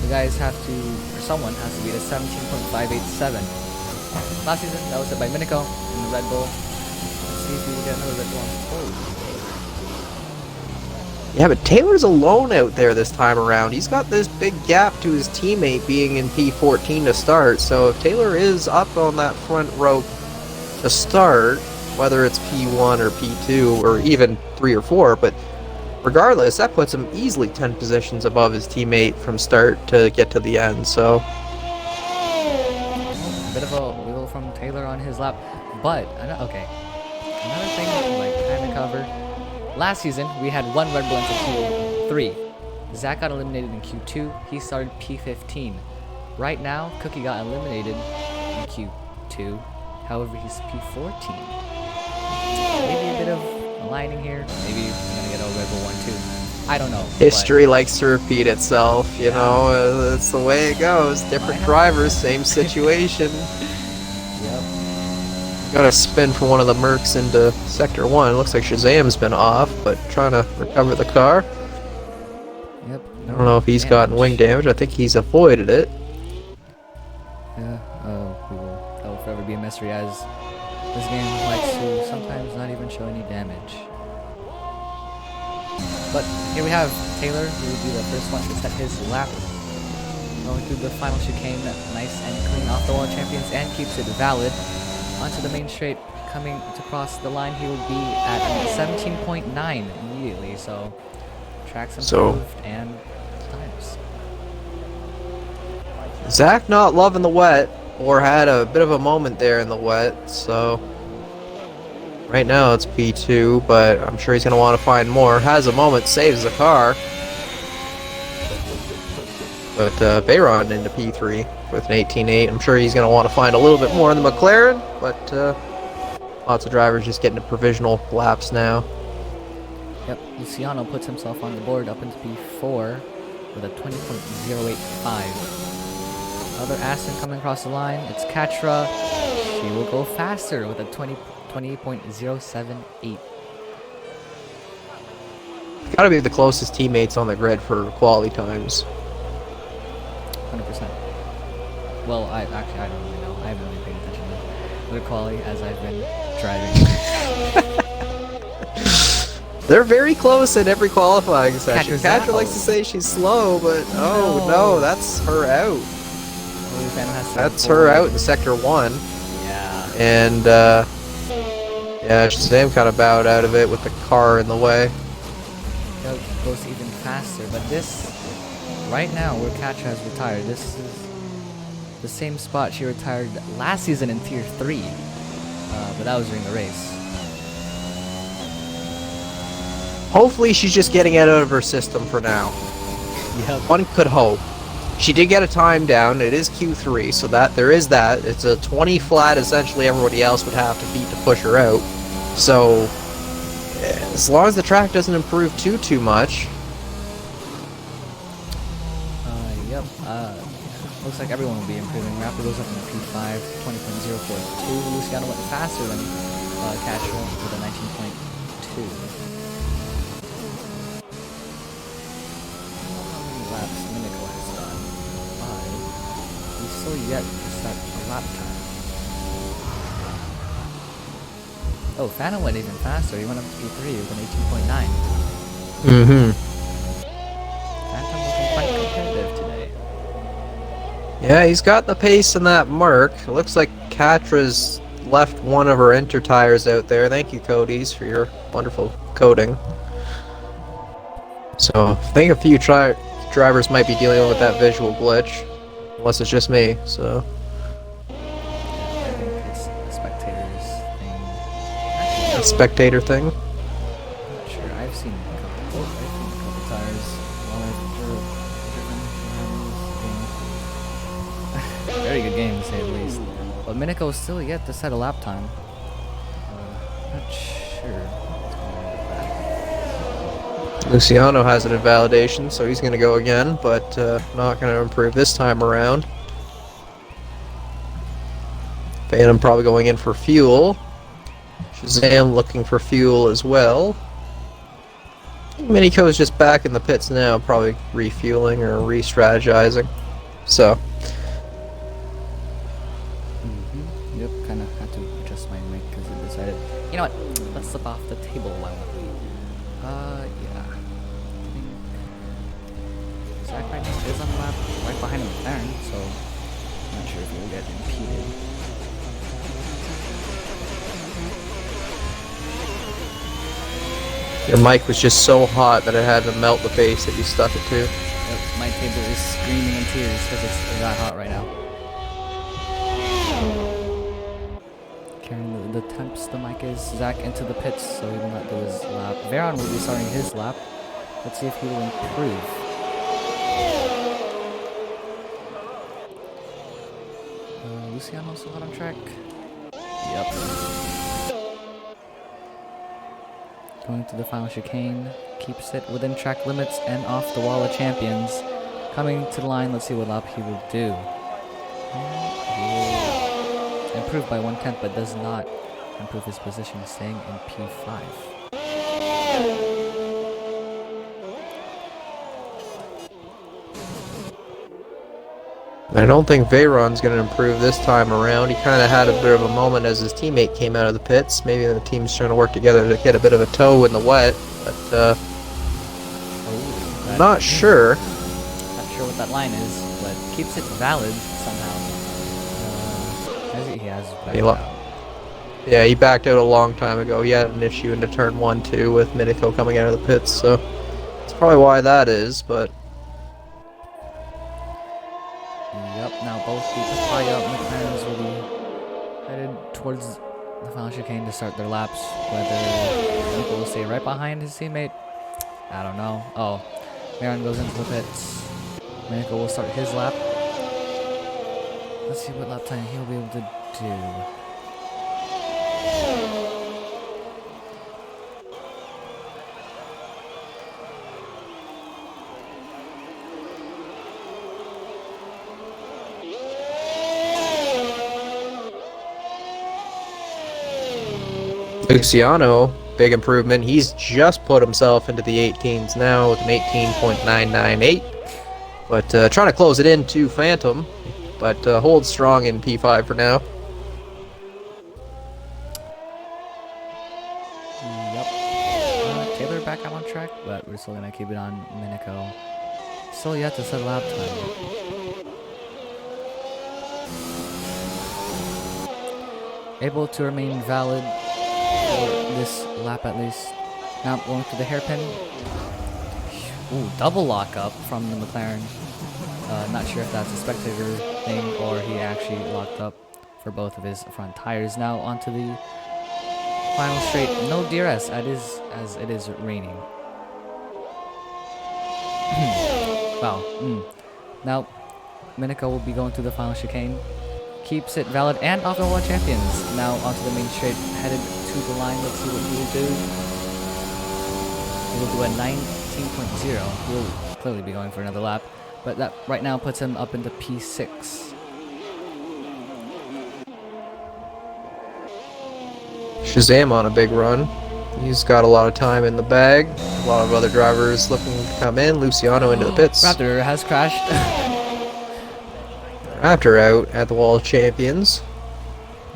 The guys have to, or someone has to beat a 17.587. Last season, that was set by Minico in the Red Bull. Let's see if we will get another Red Bull on the pole. Yeah, but Taylor's alone out there this time around. He's got this big gap to his teammate being in P14 to start. So if Taylor is up on that front row to start, whether it's P1 or P2 or even 3 or 4, but regardless, that puts him easily 10 positions above his teammate from start to get to the end. So Bit of a wheel from Taylor on his lap, but okay. Another thing like kind of covered. Last season we had one Red Bull into Q3. Zach got eliminated in Q2. He started P15. Right now, Cookie got eliminated in Q2. However, he's P14. Maybe a bit of aligning here. Maybe I'm gonna get a Red Bull 1 too. I don't know. history likes to repeat itself, you know, it's the way it goes. Different drivers, same situation. Yep. Got to spin for one of the Mercs into Sector 1. Looks like Shazam's been off, but trying to recover the car. Yep. I don't know if he's gotten wing damage. I think he's avoided it. Yeah. That will forever be a mystery, as this game likes to sometimes not even show any damage. But here we have Taylor, who will be the first one to set his lap. Going through the final chicane, nice and clean off the wall champions, and keeps it valid. Onto the main straight, coming to cross the line, he will be at 17.9 immediately. So tracks improved and times. Zach not loving the wet, or had a bit of a moment there in the wet, so right now it's P2, but I'm sure he's going to want to find more. Has a moment, saves the car. But Bayron into P3 with an 18.8. I'm sure he's going to want to find a little bit more in the McLaren, but lots of drivers just getting to provisional laps now. Yep, Luciano puts himself on the board up into P4 with a 20.085. Another Aston coming across the line. It's Katra. She will go faster with a 20.078. Got to be the closest teammates on the grid for quality times. 100%. Well, I don't really know. I haven't really paid attention to the quality as I've been driving. They're very close in every qualifying session. Catra's Katra likes to say she's slow, but oh no, that's her out. That's her out in Sector 1. Yeah. And yeah, Shazam kind of bowed out of it with the car in the way. It goes even faster, but this, right now, where Katra has retired, this is the same spot she retired last season in Tier 3, but that was during the race. Hopefully she's just getting it out of her system for now. Yep. One could hope. She did get a time down. It is Q3, so that there is that. It's a 20 flat, essentially everybody else would have to beat to push her out. So as long as the track doesn't improve too much. Yep. Looks like everyone will be improving. Raptor goes up in P5, 20.042. Luciano went faster than Castro with a 19.2. How many laps Minico has done? 5. He's still yet to set a lap time. Oh, Phantom went even faster. He went up to P3 with an 18.9. Phantom looking quite competitive today. Yeah, he's got the pace in that Merc. It looks like Katra's left one of her inter tires out there. Thank you, Cody's, for your wonderful coding. So, I think a few drivers might be dealing with that visual glitch. Unless it's just me, so... I think it's a spectator's thing. A spectator thing? I'm not sure. I've seen a couple tires while I've driven very good game, to say the least. But Minico is still yet to set a lap time. Not sure what's going on with that. Luciano has an invalidation, so he's going to go again, but not going to improve this time around. Phantom probably going in for fuel. Shazam looking for fuel as well. Minico is just back in the pits now, probably refueling or re-strategizing. So... Yep, kind of had to adjust my mic because it decided, you know what, let's slip off the table while yeah. I think Zach right now is on the lap right behind him McLaren, so I'm not sure if he will get impeded. Your mic was just so hot that it had to melt the base that you stuck it to. Yep, my table is screaming in tears because it's that hot right now. Carrying the temps, the mic is. Zach into the pits, so he will not do his lap. Veron will be starting his lap. Let's see if he will improve. Luciano still hot on track? Yep. Going to the final chicane. Keeps it within track limits and off the wall of champions. Coming to the line, let's see what lap he will do. Improved by 1/10, but does not improve his position, staying in P5. I don't think Veyron's going to improve this time around. He kind of had a bit of a moment as his teammate came out of the pits. Maybe the team's trying to work together to get a bit of a toe in the wet, but not sure. Not sure what that line is, but keeps it valid somehow. He has backed out. Yeah, he backed out a long time ago. He had an issue into turn 1-2 with Minico coming out of the pits, so that's probably why that is, but... Yep, now both the Papaya McLarens will be headed towards the final chicane to start their laps. Whether Minico will stay right behind his teammate, I don't know. Oh, Maron goes into the pits. Minico will start his lap. Let's see what lap time he'll be able to do. Luciano, big improvement. He's just put himself into the 18s now with an 18.998. But trying to close it in to Phantom, but holds strong in P5 for now. Yep. Taylor back up on track, but we're still going to keep it on Minico. Still yet to set lap time. Able to remain valid for this lap at least. Now going to the hairpin. Ooh, double lockup from the McLaren. Not sure if that's a spectator thing or he actually locked up for both of his front tires. Now onto the final straight. No DRS as it is raining. Wow. Now Minico will be going to the final chicane. Keeps it valid and off the wall champions. Now onto the main straight, headed to the line. Let's see what he will do. He will do a 19.0. He will clearly be going for another lap, but that right now puts him up into P6. Shazam on a big run. He's got a lot of time in the bag. A lot of other drivers looking to come in. Luciano into the pits. Raptor has crashed. Raptor out at the Wall of Champions.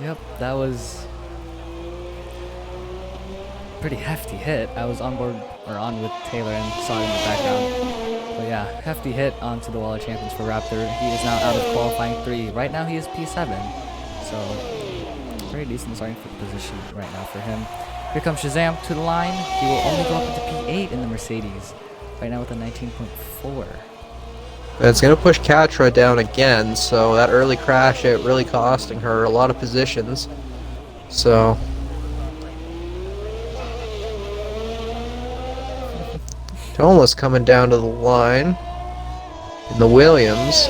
Yep, that was a pretty hefty hit. I was on board or on with Taylor and saw it in the background. But yeah, hefty hit onto the Wall of Champions for Raptor. He is now out of qualifying 3. Right now he is P7. So very decent starting position right now for him. Here comes Shazam to the line. He will only go up into P8 in the Mercedes. Right now with a 19.4. It's going to push Katra down again, so that early crash out really costing her a lot of positions. So Tola's coming down to the line in the Williams.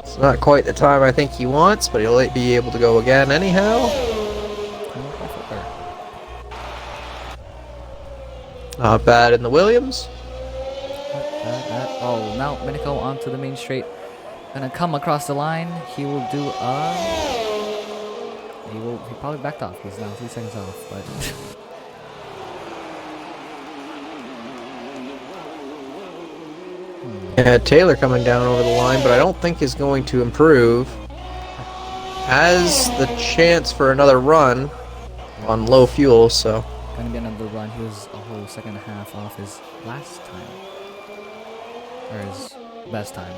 It's not quite the time I think he wants, but he'll be able to go again anyhow. Not bad in the Williams. Oh, now Minico onto the main straight. Gonna come across the line. He will do he probably backed off. He's now 3 seconds off, but Yeah, Taylor coming down over the line, but I don't think is going to improve. Has the chance for another run on low fuel, so gonna be another run. He was a whole second and a half off his last time. Or his best time.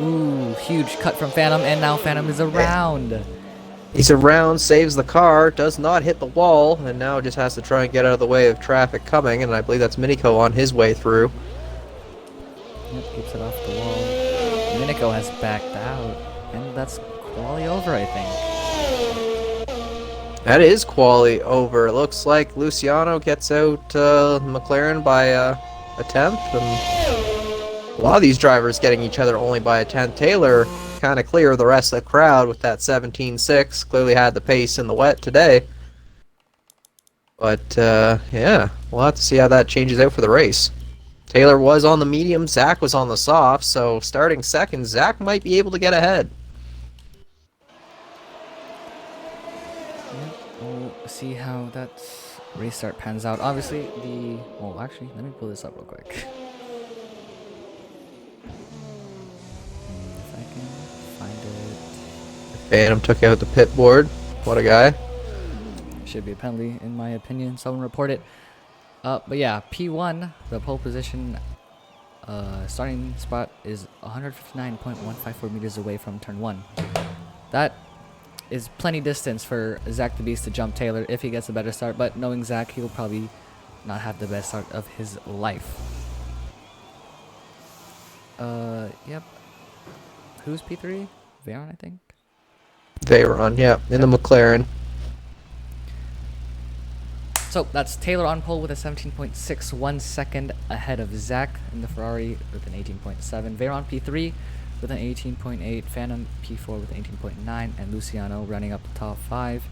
Ooh, huge cut from Phantom, and now Phantom is around. he's around, saves the car, does not hit the wall, and now just has to try and get out of the way of traffic coming, and I believe that's Minico on his way through. Yep, keeps it off the wall. Minico has backed out, and that's quali over, I think. That is quali over. It looks like Luciano gets out McLaren by a tenth, and a lot of these drivers getting each other only by a tenth. Taylor kind of clear of the rest of the crowd with that 17.6. Clearly had the pace in the wet today. But yeah, we'll have to see how that changes out for the race. Taylor was on the medium, Zach was on the soft, so starting second, Zach might be able to get ahead. We'll see how that race start pans out. Obviously, well, actually, let me pull this up real quick. If I can find it. Phantom took out the pit board. What a guy. Should be a penalty, in my opinion. Someone report it. But yeah, P1, the pole position starting spot is 159.154 meters away from turn 1. That is plenty distance for Zach the Beast to jump Taylor if he gets a better start, but knowing Zach, he will probably not have the best start of his life. Yep. Who's P3? Veyron, I think? Veyron, yeah, in the McLaren. So that's Taylor on pole with a 17.61 second ahead of Zach in the Ferrari with an 18.7. Veyron P3 with an 18.8. Phantom P4 with an 18.9. And Luciano running up the top 5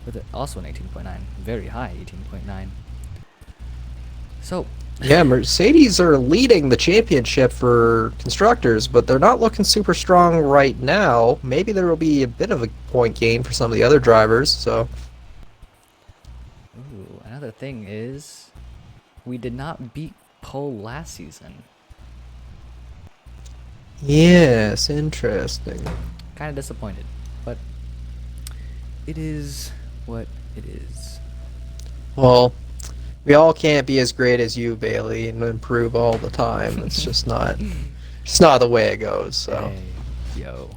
with also an 18.9. Very high 18.9. So yeah, Mercedes are leading the championship for constructors, but they're not looking super strong right now. Maybe there will be a bit of a point gain for some of the other drivers, so... Ooh, another thing is, we did not beat pole last season. Yes, interesting. Kind of disappointed, but it is what it is. Well, we all can't be as great as you, Bailey, and improve all the time. It's just not, it's not the way it goes. So, Hey, yo.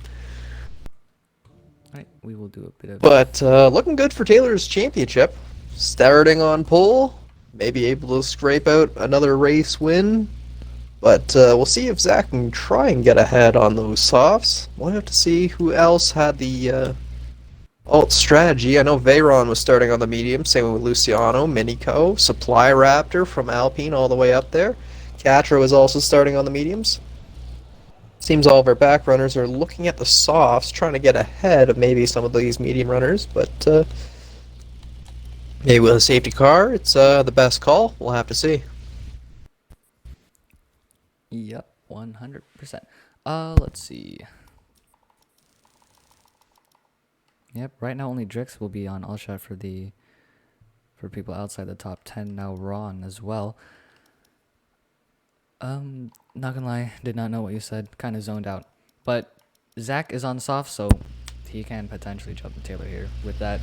Alright, we will do a bit of... but looking good for Taylor's championship. Starting on pole, maybe able to scrape out another race win. But we'll see if Zach can try and get ahead on those softs. We'll have to see who else had the alt strategy. I know Veyron was starting on the medium, same with Luciano, Minico, Supply Raptor from Alpine all the way up there. Katra was also starting on the mediums. Seems all of our back runners are looking at the softs, trying to get ahead of maybe some of these medium runners, but Maybe with a safety car, it's the best call. We'll have to see. Yep, 100%. Let's see. Yep, right now only Drix will be on all shot for people outside the top 10. Now Ron as well. Not gonna lie, did not know what you said. Kind of zoned out. But Zach is on soft, so he can potentially jump Taylor here with that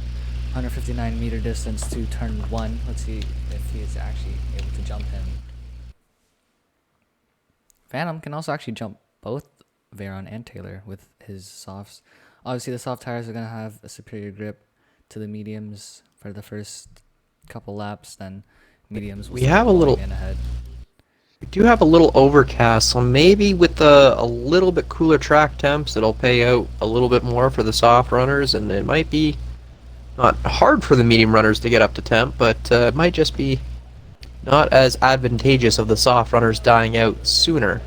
159 meter distance to turn 1. Let's see if he is actually able to jump him. Phantom can also actually jump both Veyron and Taylor with his softs. Obviously, the soft tires are going to have a superior grip to the mediums for the first couple laps. Then mediums will We have a little. in ahead. We do have a little overcast, so maybe with a little bit cooler track temps, it'll pay out a little bit more for the soft runners, and it might be not hard for the medium runners to get up to temp, but it might just be not as advantageous of the soft runners dying out sooner.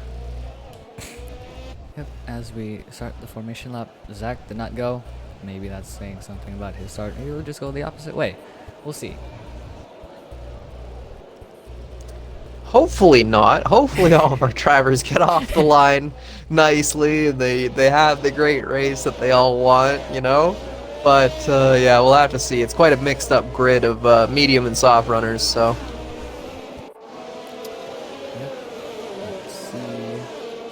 Yep, as we start the formation lap, Zach did not go. Maybe that's saying something about his start. Maybe we'll just go the opposite way. We'll see. Hopefully not. Hopefully all of our drivers get off the line nicely and they have the great race that they all want, you know? But yeah, we'll have to see. It's quite a mixed up grid of medium and soft runners, so. Yep. Let's see.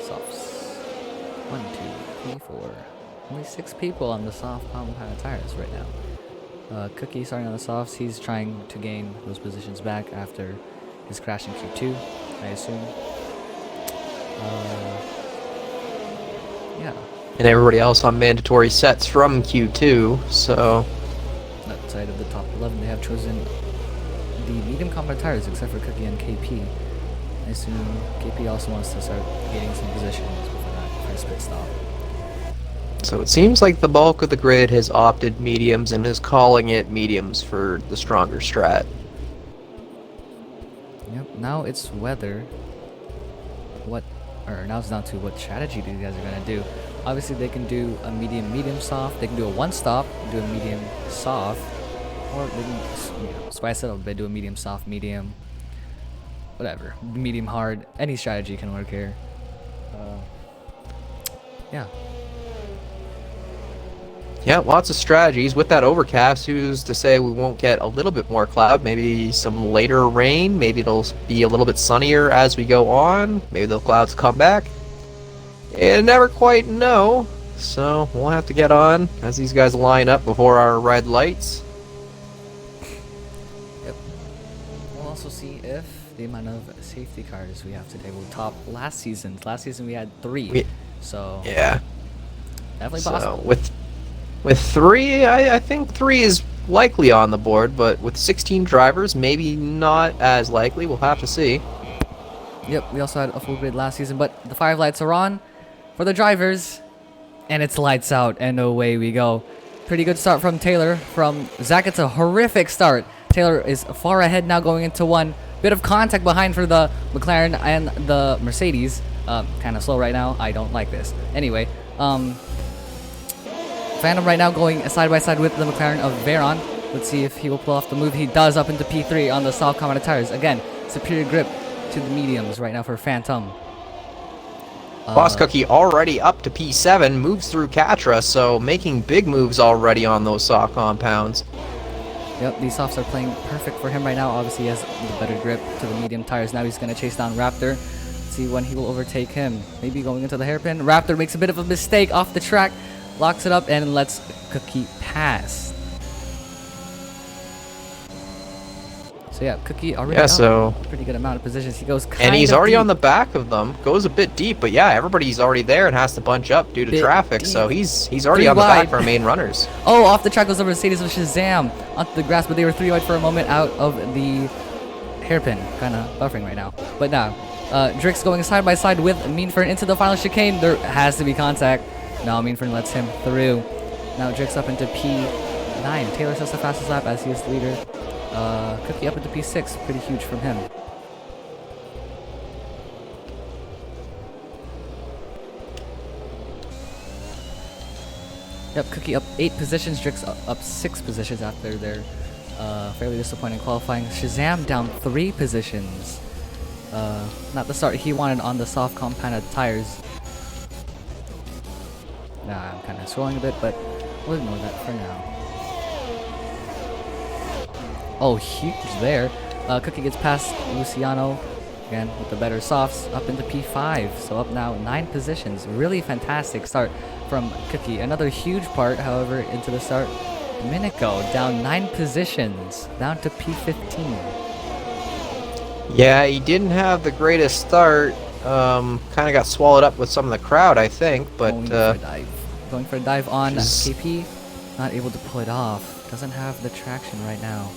Softs. 1, 2, 3, 4. Only 6 people on the soft compound tires right now. Cookie starting on the softs. He's trying to gain those positions back after his crash in Q2, I assume. Yeah. And everybody else on mandatory sets from Q2, so. Outside of the top 11, they have chosen the medium combat tires except for Cookie and KP. I assume KP also wants to start gaining some positions before that first pit stop. So it seems like the bulk of the grid has opted mediums and is calling it mediums for the stronger strat. Yep, now it's whether now it's down to what strategy these guys are gonna do. Obviously they can do a medium soft, they can do a one stop, do a medium soft, or they can spice it up a bit, do a medium soft, medium, whatever, medium hard. Any strategy can work here. Yeah. Yeah, lots of strategies. With that overcast, who's to say we won't get a little bit more cloud? Maybe some later rain. Maybe it'll be a little bit sunnier as we go on. Maybe the clouds come back. You never quite know. So we'll have to get on as these guys line up before our red lights. Yep. We'll also see if the amount of safety cars we have today will top last season. Last season we had 3. So yeah, definitely possible. With 3, I think 3 is likely on the board, but with 16 drivers, maybe not as likely. We'll have to see. Yep, we also had a full grid last season, but the 5 lights are on for the drivers, and it's lights out, and away we go. Pretty good start from Taylor. From Zach, it's a horrific start. Taylor is far ahead now going into 1. Bit of contact behind for the McLaren and the Mercedes. Kind of slow right now. I don't like this. Anyway, Phantom right now going side by side with the McLaren of Veyron. Let's see if he will pull off the move. He does up into P3 on the soft combat tires. Again, superior grip to the mediums right now for Phantom. Boss Cookie already up to P7, moves through Catra, so making big moves already on those soft compounds. Yep, these softs are playing perfect for him right now. Obviously, he has the better grip to the medium tires. Now he's going to chase down Raptor. Let's see when he will overtake him. Maybe going into the hairpin. Raptor makes a bit of a mistake off the track. Locks it up and lets Cookie pass. So yeah, Cookie already pretty good amount of positions. He goes and he's already deep. on the back of them. Goes a bit deep, but yeah, everybody's already there and has to bunch up due to traffic. Deep. So he's already on the back of our main runners. Oh, off the track goes the Mercedes of Shazam onto the grass, but they were 3 wide for a moment out of the hairpin. Kind of buffering right now. But now, Drix going side by side with Meanfern into the final chicane. There has to be contact. Now Meanfern lets him through. Now Drix up into P9. Taylor sets the fastest lap as he is the leader. Cookie up into P6. Pretty huge from him. Yep, Cookie up 8 positions. Drix up 6 positions after their Fairly disappointing qualifying. Shazam down 3 positions. Not the start he wanted on the soft compounded tires. Nah, I'm kind of scrolling a bit, but we'll ignore that for now. Oh, huge there. Cookie gets past Luciano, again, with the better softs, up into P5. So up now 9 positions. Really fantastic start from Cookie. Another huge part, however, into the start. Minico down 9 positions, down to P15. Yeah, he didn't have the greatest start. Kind of got swallowed up with some of the crowd, I think, but... Going for a dive on KP. Not able to pull it off. Doesn't have the traction right now.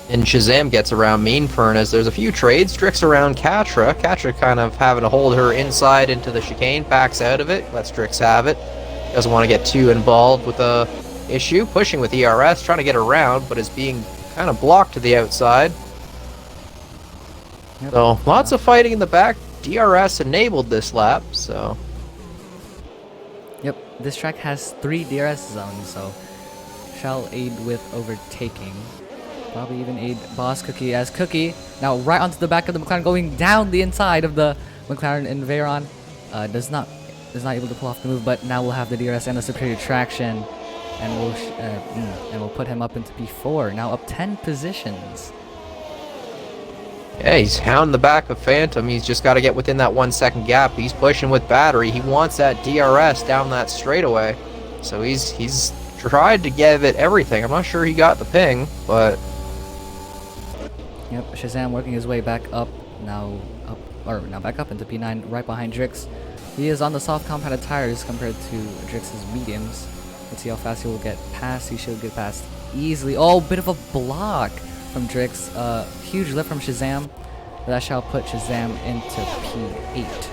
And Shazam gets around Mean Furnace. There's a few trades. Drix around Katra. Katra kind of having to hold her inside into the chicane. Backs out of it. Lets Drix have it. Doesn't want to get too involved with the issue. Pushing with ERS. Trying to get around, but is being kind of blocked to the outside. Yep. So, lots of fighting in the back. DRS enabled this lap, so... Yep, this track has 3 DRS zones, so... shall aid with overtaking. Probably even aid Boss Cookie as Cookie now right onto the back of the McLaren, going down the inside of the McLaren, and Veyron is not able to pull off the move, but now we'll have the DRS and the superior traction, and we'll put him up into P4. Now up 10 positions. Yeah, he's hounding the back of Phantom. He's just got to get within that 1 second gap. He's pushing with battery. He wants that DRS down that straightaway, so he's tried to give it everything. I'm not sure he got the ping, but. Yep, Shazam working his way back up, now back up into P9, right behind Drix. He is on the soft compounded tires compared to Drix's mediums. Let's see how fast he will get past. He should get past easily. Oh, bit of a block from Drix. Huge lift from Shazam. That shall put Shazam into P8.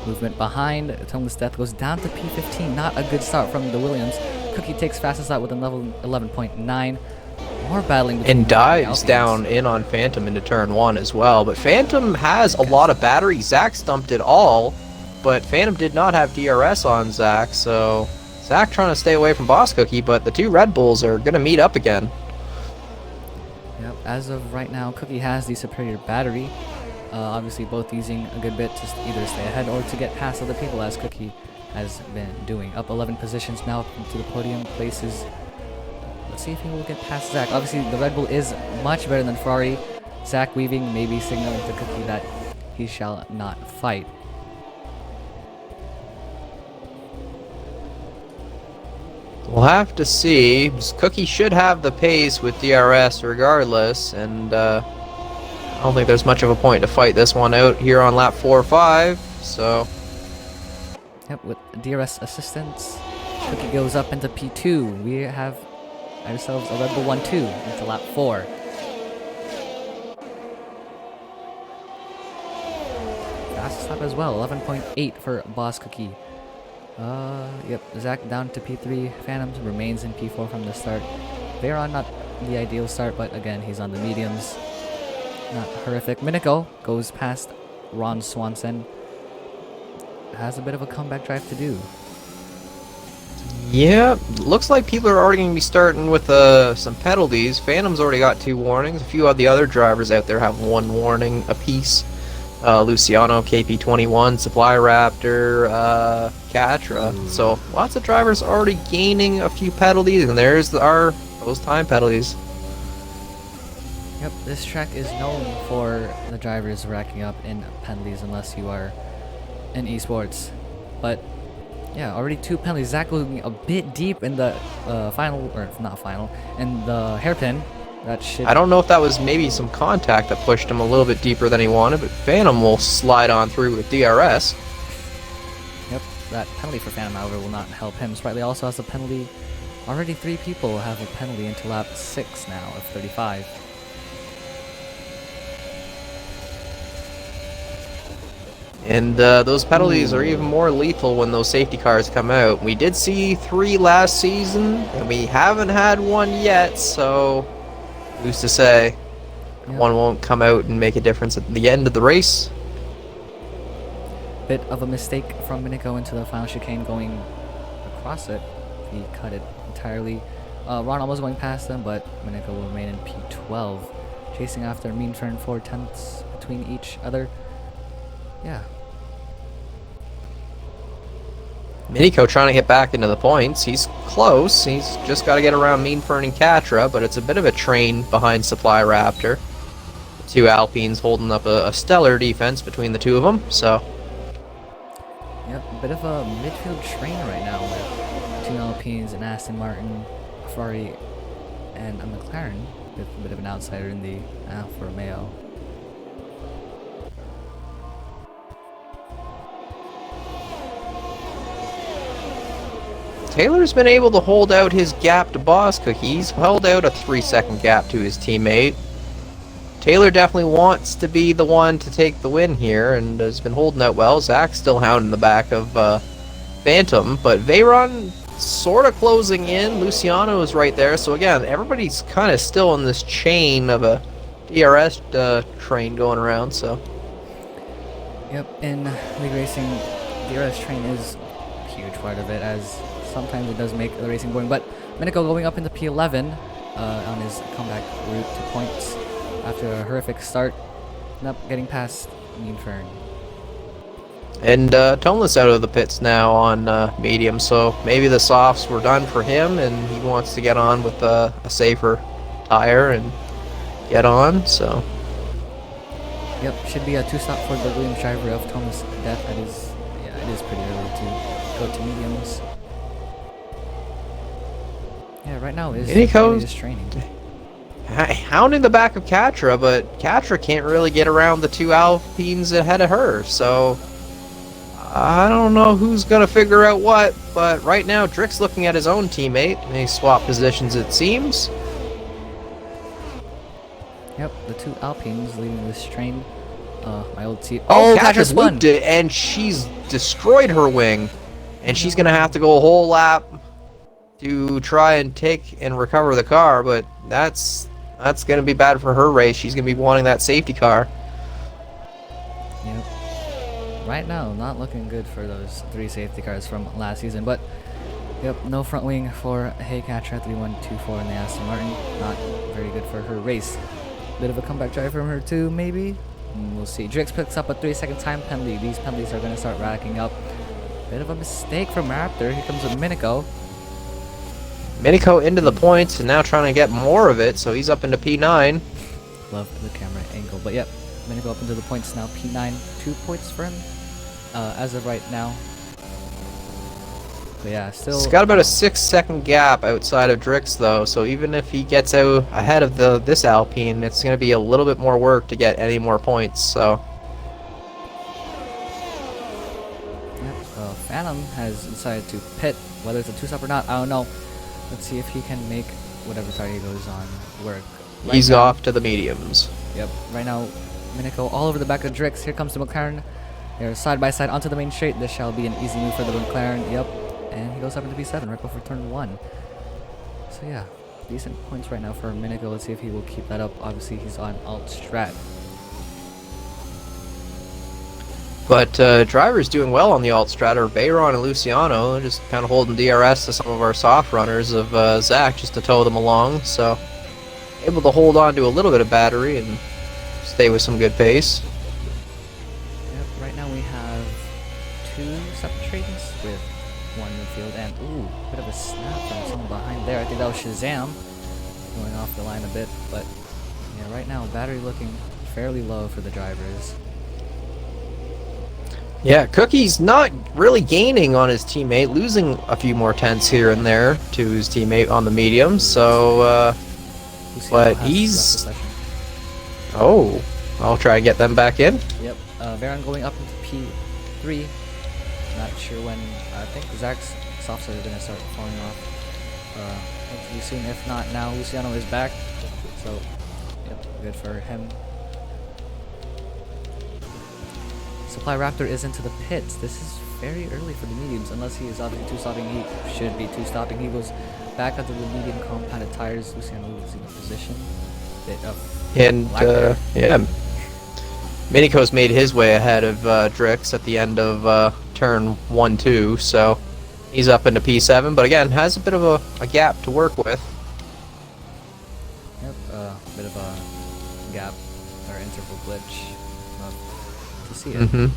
Movement behind. Toneless Death goes down to P15. Not a good start from the Williams. Cookie takes fastest out with a level 11.9. More battling between and dives down in on Phantom into turn 1 as well. But Phantom has a lot of battery. Zach stumped it all, but Phantom did not have DRS on Zach, so Zach trying to stay away from Boss Cookie, but the 2 Red Bulls are going to meet up again. Yep, as of right now, Cookie has the superior battery. Obviously both using a good bit to either stay ahead or to get past other people, as Cookie has been doing. Up 11 positions now to the podium places. Let's see if he will get past Zach. Obviously, the Red Bull is much better than Ferrari. Zach weaving, maybe signaling to Cookie that he shall not fight. We'll have to see. Cookie should have the pace with DRS regardless, and I don't think there's much of a point to fight this one out here on lap 4 or 5, so... Yep, with DRS assistance, Cookie goes up into P2. We have ourselves a Red Bull 1-2 into lap 4. Fastest lap as well, 11.8 for Boss Cookie. Yep, Zach down to P3. Phantom remains in P4 from the start. Veyron not the ideal start, but again, he's on the mediums. Not horrific. Minico goes past Ron Swanson. Has a bit of a comeback drive to do. Yeah, looks like people are already going to be starting with some penalties. Phantom's already got 2 warnings. A few of the other drivers out there have 1 warning apiece. Luciano, KP21, Supply Raptor, Katra. So lots of drivers already gaining a few penalties, and there's those time penalties. Yep, this track is known for the drivers racking up in penalties unless you are in esports. But yeah, already 2 penalties. Zach going a bit deep in the in the hairpin. That should... I don't know if that was maybe some contact that pushed him a little bit deeper than he wanted, but Phantom will slide on through with DRS. Yep, that penalty for Phantom, however, will not help him. Sprightly also has a penalty. Already 3 people have a penalty into lap 6 now of 35. And those penalties are even more lethal when those safety cars come out. We did see 3 last season, and we haven't had 1 yet, so who's to say one won't come out and make a difference at the end of the race? Bit of a mistake from Minico into the final chicane, going across it. He cut it entirely. Ron almost going past them, but Miniko will remain in P12, chasing after Mean Fern 4/10 between each other. Yeah. Miniko trying to get back into the points. He's close. He's just got to get around Mean Fern and Katra, but it's a bit of a train behind Supply Raptor. The two Alpines holding up a stellar defense between the two of them, so... Yep, a bit of a midfield train right now with two Alpines, an Aston Martin, a Ferrari, and a McLaren, with a bit of an outsider in the Alfa Romeo. Taylor's been able to hold out his gap to Boss Cookie. He's held out a 3-second gap to his teammate. Taylor definitely wants to be the one to take the win here and has been holding out well. Zach's still hounding the back of Phantom, but Veyron sort of closing in. Luciano is right there. So again, everybody's kind of still in this chain of a DRS train going around. So. Yep, in League Racing, DRS train is a huge part of it, as sometimes it does make the racing boring. But Miniko going up into P11 on his comeback route to points after a horrific start, and up getting past Mean Fern. And Toneless out of the pits now on medium, so maybe the softs were done for him, and he wants to get on with a safer tire and get on. So. Yep, should be a 2-stop for the Williams driver of Toneless Death. That is, yeah, it is pretty early to go to mediums. Yeah, right now is just training. Hounding the back of Katra, but Katra can't really get around the two Alpines ahead of her, so I don't know who's going to figure out what, but right now Drick's looking at his own teammate. They swap positions, it seems. Yep, the two Alpines leading this train. My old team. Oh, Katra's looped it, and she's destroyed her wing, and she's going to have to go a whole lap to try and take and recover the car, but that's going to be bad for her race. She's going to be wanting that safety car. Yep. Right now, not looking good for those 3 safety cars from last season, but yep, no front wing for Hey Katra 3124 in the Aston Martin. Not very good for her race. Bit of a comeback drive from her too, maybe? We'll see. Drix picks up a 3-second time penalty. These penalties are going to start racking up. Bit of a mistake from Raptor. Here comes a Miniko. Miniko into the points and now trying to get more of it, so he's up into P9. Love the camera angle, but yep, Miniko up into the points now. P9, 2 points for him as of right now. But yeah, still. It's got about a 6-second gap outside of Drix though, so even if he gets out ahead of this Alpine, it's going to be a little bit more work to get any more points. So. Yep, Phantom has decided to pit. Whether it's a 2-stop or not, I don't know. Let's see if he can make whatever tire he goes on work. Right He's now, off to the mediums. Yep, right now, Miniko all over the back of Drix. Here comes the McLaren. They're side by side onto the main straight. This shall be an easy move for the McLaren. Yep, and he goes up into P7 right before turn 1. So yeah, decent points right now for Miniko. Let's see if he will keep that up. Obviously, he's on alt strat. But drivers doing well on the alt strat are Veyron and Luciano, just kind of holding DRS to some of our soft runners of Zach just to tow them along. So able to hold on to a little bit of battery and stay with some good pace. Yep, right now we have 2 separate trains with 1 midfield, and ooh, bit of a snap from someone behind there. I think that was Shazam going off the line a bit, but yeah, right now battery looking fairly low for the drivers. Yeah, Cookie's not really gaining on his teammate, losing a few more tenths here and there to his teammate on the medium, so, but he's... Oh, I'll try and get them back in. Yep, Veyron going up into P3. Not sure when, I think Zach's softs are going to start falling off. Hopefully soon, if not now. Luciano is back, so, yep, good for him. Supply Raptor is into the pits. This is very early for the mediums, unless he is obviously 2-stopping. He should be 2-stopping. He goes back onto the medium compounded tires. Luciano losing a position. Bit of and yeah, Miniko's made his way ahead of Drix at the end of turn 1-2, so he's up into P7. But again, has a bit of a gap to work with. bit of a gap or interval glitch to see it. Mm-hmm.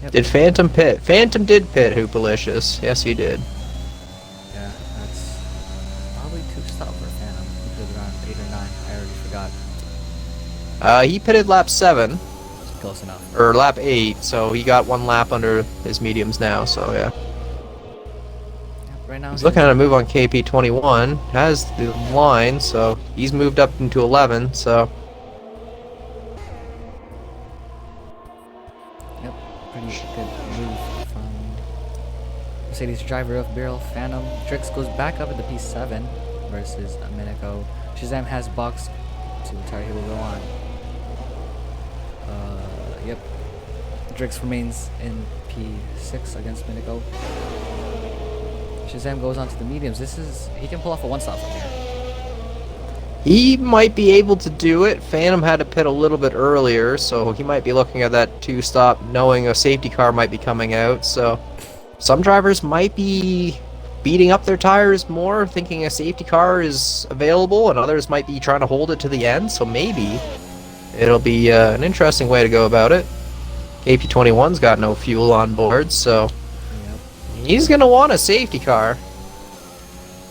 Yep. Did Phantom pit? Phantom did pit Hoopalicious. Yes, he did. Yeah, that's probably too stop for Phantom. He pitted around 8 or 9. I already forgot. He pitted lap 7. Close enough. Or lap 8, so he got 1 lap under his mediums now, so yeah. Yep, right now He's looking at a move on KP21. Has the line, so he's moved up into 11, so... Yep, pretty good move from Mercedes driver of BRL Phantom. Drix goes back up into P7 versus Miniko. Shazam has boxed to retire. He will go on. Yep. Drix remains in P6 against Miniko. Shazam goes on to the mediums. He can pull off a one-stop from here. He might be able to do it. Phantom had to pit a little bit earlier, so he might be looking at that 2-stop knowing a safety car might be coming out, so... Some drivers might be beating up their tires more, thinking a safety car is available, and others might be trying to hold it to the end, so maybe it'll be an interesting way to go about it. KP21's got no fuel on board, so Yep. he's going to want a safety car.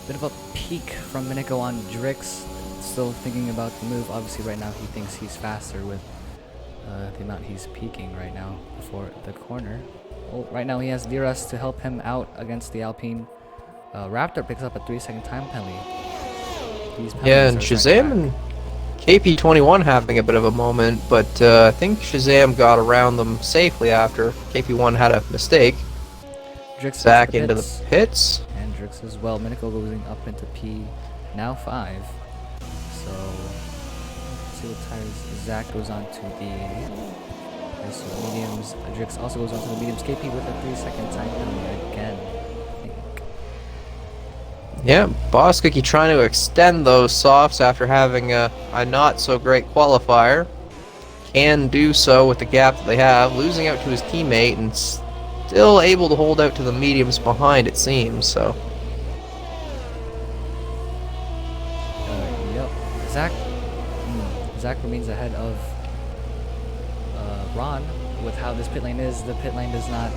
Bit of a peak from Miniko on Drix. Still thinking about the move. Obviously, right now he thinks he's faster with the amount he's peaking right now before the corner. Well, right now he has DRS to help him out against the Alpine. Raptor picks up a 3-second time penalty. Yeah, and Shazam and KP21 having a bit of a moment, but I think Shazam got around them safely after KP1 had a mistake. Drix Back into the pits. And Drix as well. Miniko going up into P now 5. So let's see what tires. Zach goes on to the mediums. Drix also goes on to the mediums. KP with a 3-second time penalty again, I think. Yeah, Boss Cookie trying to extend those softs after having a not so great qualifier. Can do so with the gap that they have, losing out to his teammate and still able to hold out to the mediums behind, it seems, so. Yep. Zach remains ahead of Ron. With how this pit lane is, the pit lane does not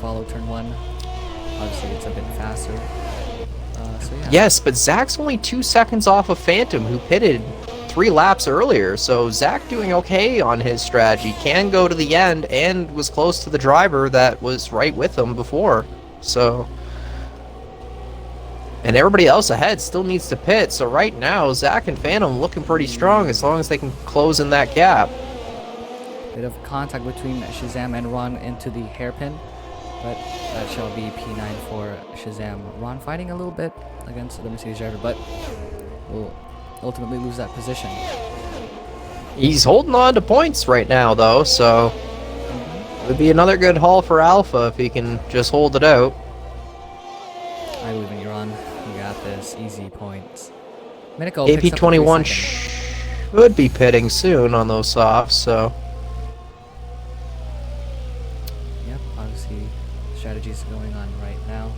follow turn 1. Obviously, it's a bit faster. So yeah. Yes, but Zach's only 2 seconds off of Phantom, who pitted 3 laps earlier, so Zach doing okay on his strategy. Can go to the end and was close to the driver that was right with him before. So, and everybody else ahead still needs to pit, so right now Zach and Phantom looking pretty strong as long as they can close in that gap. Bit of contact between Shazam and Ron into the hairpin, but that shall be P9 for Shazam. Ron fighting a little bit against the Mercedes driver, but will ultimately lose that position. He's holding on to points right now, though, so it would be another good haul for Alpha if he can just hold it out. I believe in you, Ron. You got this. Easy points. Miniko AP21 should be pitting soon on those softs, so... Yep, obviously strategies going on right now.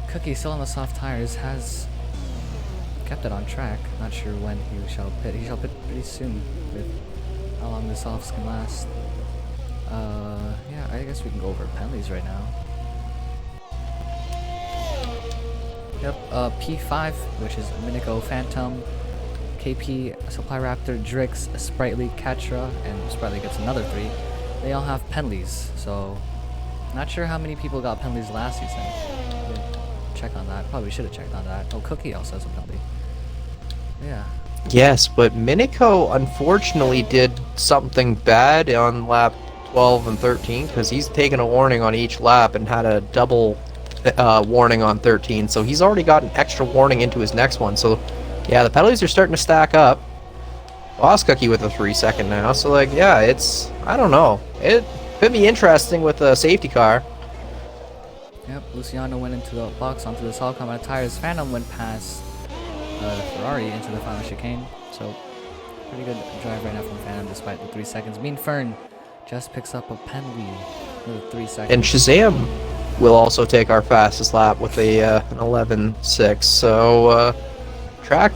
Cookie still on the soft tires, has kept it on track. Not sure when he shall pit. He shall pit pretty soon with how long the softs can last. Yeah, I guess we can go over penalties right now. Yep, P5, which is Miniko, Phantom, KP, Supply Raptor, Drix, Sprightly, Katra, and Sprightly gets another 3. They all have penalties, so not sure how many people got penalties last season. Check on that. Probably should have checked on that. Oh, Cookie also has a penalty. Yeah. Yes, but Miniko unfortunately did something bad on lap 12 and 13 because he's taken a warning on each lap and had a double warning on 13, so he's already got an extra warning into his next one. So yeah, the penalties are starting to stack up. Boss Cookie with a 3-second now, so like, yeah, it's, I don't know, it could be interesting with a safety car. Yep, Luciano went into the box onto the solid combat tires. Phantom went past Ferrari into the final chicane, so pretty good drive right now from Phantom despite the 3 seconds. Mean Fern just picks up a penalty with 3 seconds. And Shazam will also take our fastest lap with an 11.6. So track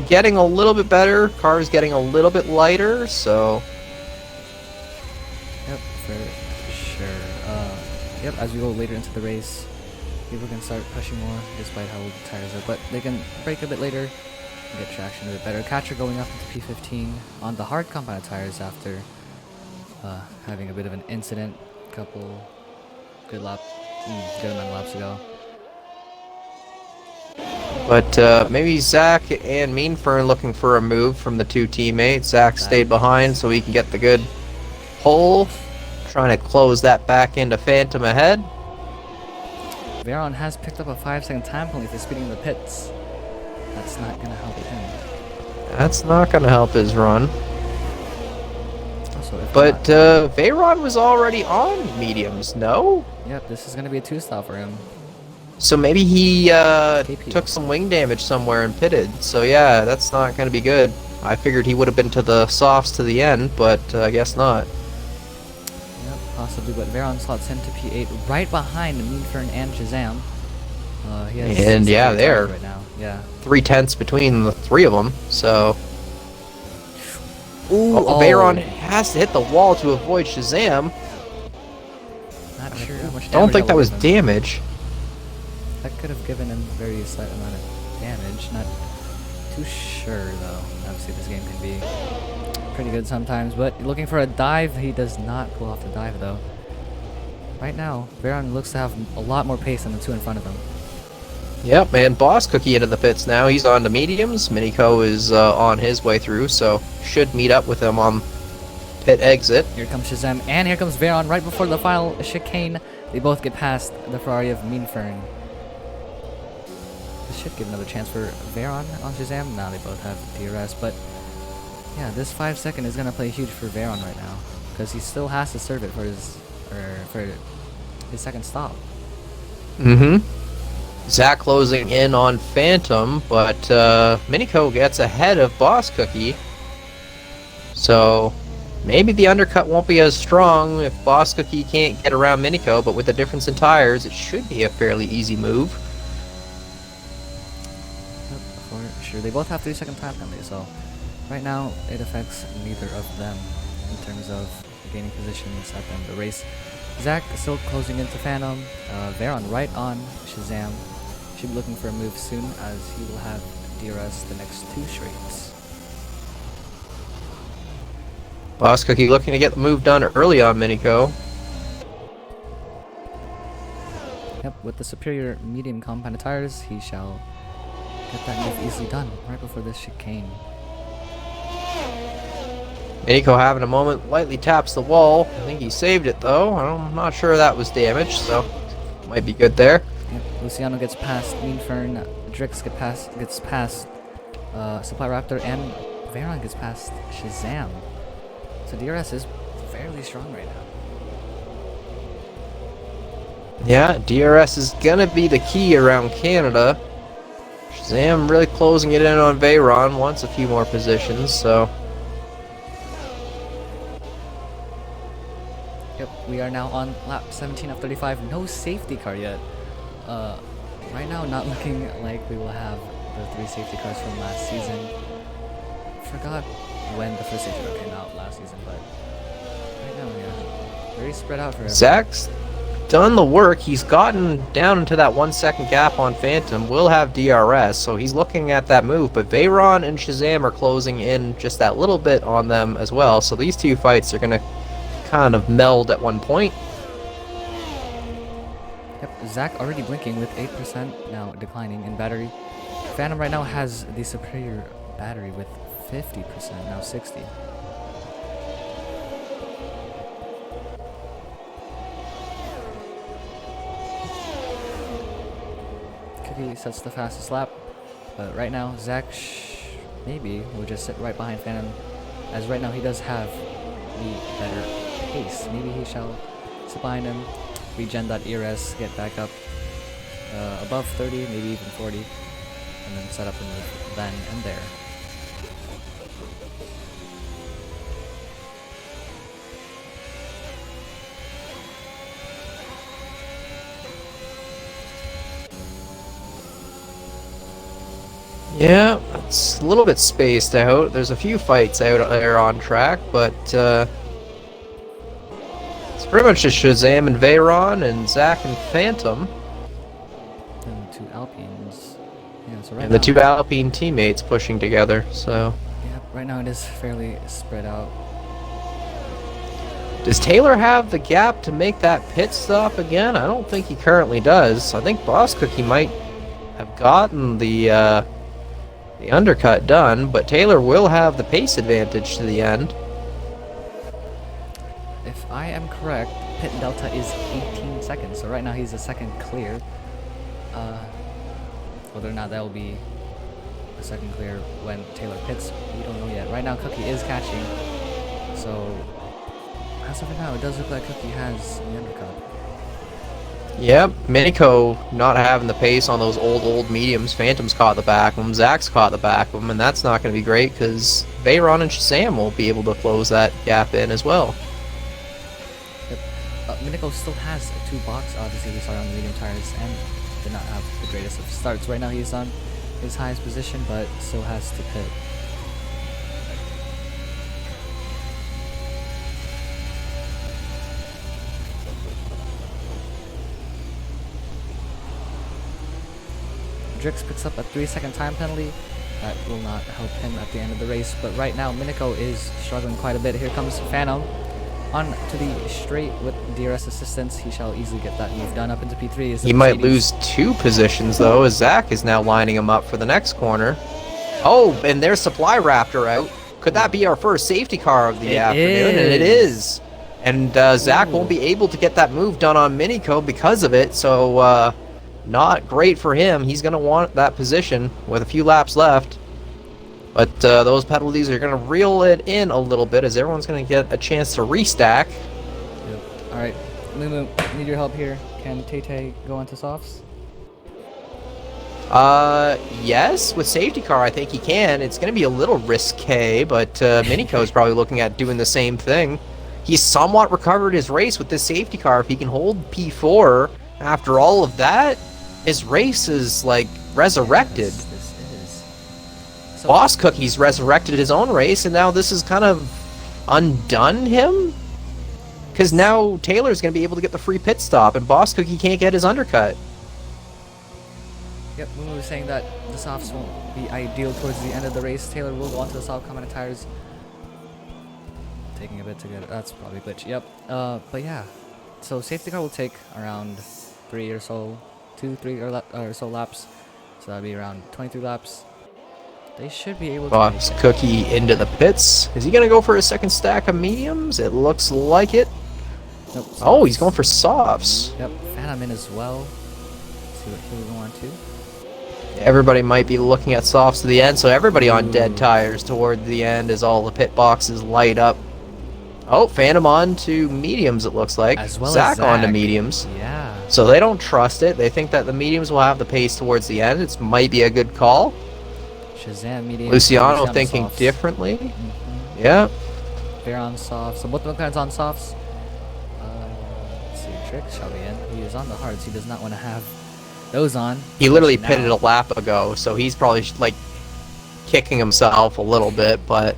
getting a little bit better, cars getting a little bit lighter, so Yep, for sure. Yep, as we go later into the race, people can start pushing more despite how old the tires are, but they can brake a bit later and get traction a bit better. Catcher going up into P15 on the hard compound tires after having a bit of an incident a couple good amount of laps ago. But maybe Zach and Meanfern looking for a move from the two teammates. Zach stayed behind so he can get the good pole. Trying to close that back into Phantom ahead. Veron has picked up a 5-second time penalty for speeding in the pits. That's not going to help him. That's not going to help his run. Also, but Veron was already on mediums, no? Yep, this is going to be a 2-stop for him. So maybe he took some wing damage somewhere and pitted. So yeah, that's not going to be good. I figured he would have been to the softs to the end, but I guess not. Yep, possibly, but Veron slots into P8 right behind Meanfern and Shazam. He has and yeah, there. Right now. Yeah. 3/10 between the three of them, so... Ooh, Veron has to hit the wall to avoid Shazam. Not sure how much damage I don't think that was him. damage. That could have given him a very slight amount of damage. Not too sure, though. Obviously, this game can be pretty good sometimes, but looking for a dive, he does not pull off the dive, though. Right now, Veron looks to have a lot more pace than the two in front of him. Yep, and Boss Cookie into the pits now. He's on to mediums. Miniko is on his way through, so should meet up with him on pit exit. Here comes Shazam, and here comes Veron right before the final chicane. They both get past the Ferrari of Meanfern. This should give another chance for Veron on Shazam. Now they both have DRS, but yeah, this 5-second is going to play huge for Veron right now, because he still has to serve it for his second stop. Mm-hmm. Zach closing in on Phantom, but Miniko gets ahead of Boss Cookie. So maybe the undercut won't be as strong if Boss Cookie can't get around Miniko, but with the difference in tires, it should be a fairly easy move. Yep, for sure. They both have 3-second time penalty, so right now it affects neither of them in terms of gaining positions at the end of the race. Zach still closing into Phantom. Veron right on Shazam. Should be looking for a move soon, as he will have DRS the next 2 straights. Boss Cookie looking to get the move done early on Miniko. Yep, with the superior medium compounded tires, he shall get that move easily done right before this chicane. Miniko having a moment, lightly taps the wall. I think he saved it though. I'm not sure that was damaged, so might be good there. Yep, Luciano gets past Meanfern, Drix gets past Supply Raptor, and Veron gets past Shazam. So DRS is fairly strong right now. Yeah, DRS is gonna be the key around Canada. Shazam really closing it in on Veron, wants a few more positions, so... Yep, we are now on lap 17 of 35. No safety car yet. Right now, not looking like we will have the 3 safety cars from last season. Forgot when the first safety car came out last season, but right now, yeah, very spread out for everyone. Zach's done the work. He's gotten down into that 1-second gap on Phantom. Will have DRS, so he's looking at that move. But Veron and Shazam are closing in just that little bit on them as well. So these two fights are going to kind of meld at one point. Yep, Zach already blinking with 8% now declining in battery. Phantom right now has the superior battery with 50%, now 60. Cookie sets the fastest lap, but right now Zach maybe will just sit right behind Phantom, as right now he does have the better pace. Maybe he shall sit behind him, regen that ERS, get back up above 30, maybe even 40, and then set up a move then and there. Yeah, it's a little bit spaced out. There's a few fights out there on track, but it's pretty much just Shazam and Veyron and Zach and Phantom. And the two Alpines. Yeah, so right And the now, two Alpine teammates pushing together, so... yeah, right now it is fairly spread out. Does Taylor have the gap to make that pit stop again? I don't think he currently does. I think Boss Cookie might have gotten the undercut done, but Taylor will have the pace advantage to the end. If I am correct, pit delta is 18 seconds, so right now he's a second clear. Whether or not that will be a second clear when Taylor pits, we don't know yet. Right now Cookie is catching, so as of now it does look like Cookie has the undercut. Yep, Minico not having the pace on those old mediums. Phantom's caught the back of him, Zach's caught the back of him, and that's not going to be great because Veyron and Shazam will be able to close that gap in as well. Yep. Minico still has a 2-box. Obviously, he started on the medium tires and did not have the greatest of starts. Right now, he's on his highest position, but still has to pit. Drix picks up a 3-second time penalty. That will not help him at the end of the race, but right now Minico is struggling quite a bit. Here comes Phantom on to the straight with DRS assistance. He shall easily get that move done up into P3. He might lose 2 positions though, as Zach is now lining him up for the next corner. Oh, and there's Supply Raptor out. Could that be our first safety car of the afternoon? And it is. And Zach won't be able to get that move done on Minico because of it, so not great for him. He's going to want that position with a few laps left. But those penalties are going to reel it in a little bit as everyone's going to get a chance to restack. Yep. Alright, Mumu, need your help here. Can Tay go onto softs? Yes, with safety car I think he can. It's going to be a little risque, but Minico is probably looking at doing the same thing. He's somewhat recovered his race with this safety car. If he can hold P4 after all of that, his race is like resurrected. Yes, this is. So, Boss Cookie's resurrected his own race, and now this has kind of undone him? Because now Taylor's going to be able to get the free pit stop, and Boss Cookie can't get his undercut. yep, Mumu was saying that the softs won't be ideal towards the end of the race. Taylor will go onto the soft common tires. Taking a bit to get that's probably a glitch. Yep. But yeah. So safety car will take around 3 or so, 3 or so laps. So that'll be around 23 laps. They should be able to. Boss Cookie into the pits. Is he going to go for a second stack of mediums? It looks like it. Nope, Oh, he's going for softs. Yep. Phantom in as well. Let's see what he will go on to. Everybody might be looking at softs to the end, so everybody on dead tires toward the end as all the pit boxes light up. Oh, Phantom on to mediums, it looks like. As well Zach as on to Zach. mediums. Yeah. So they don't trust it. They think that the mediums will have the pace towards the end. It might be a good call. Shazam medium. Luciano thinking softs. differently. Mm-hmm. Yeah. They're on softs. So both the McLaren's on softs. Let's see. Trick shall be in. He is on the hards. He does not want to have those on. He literally Especially pitted now. a lap ago, so he's probably like kicking himself a little bit, but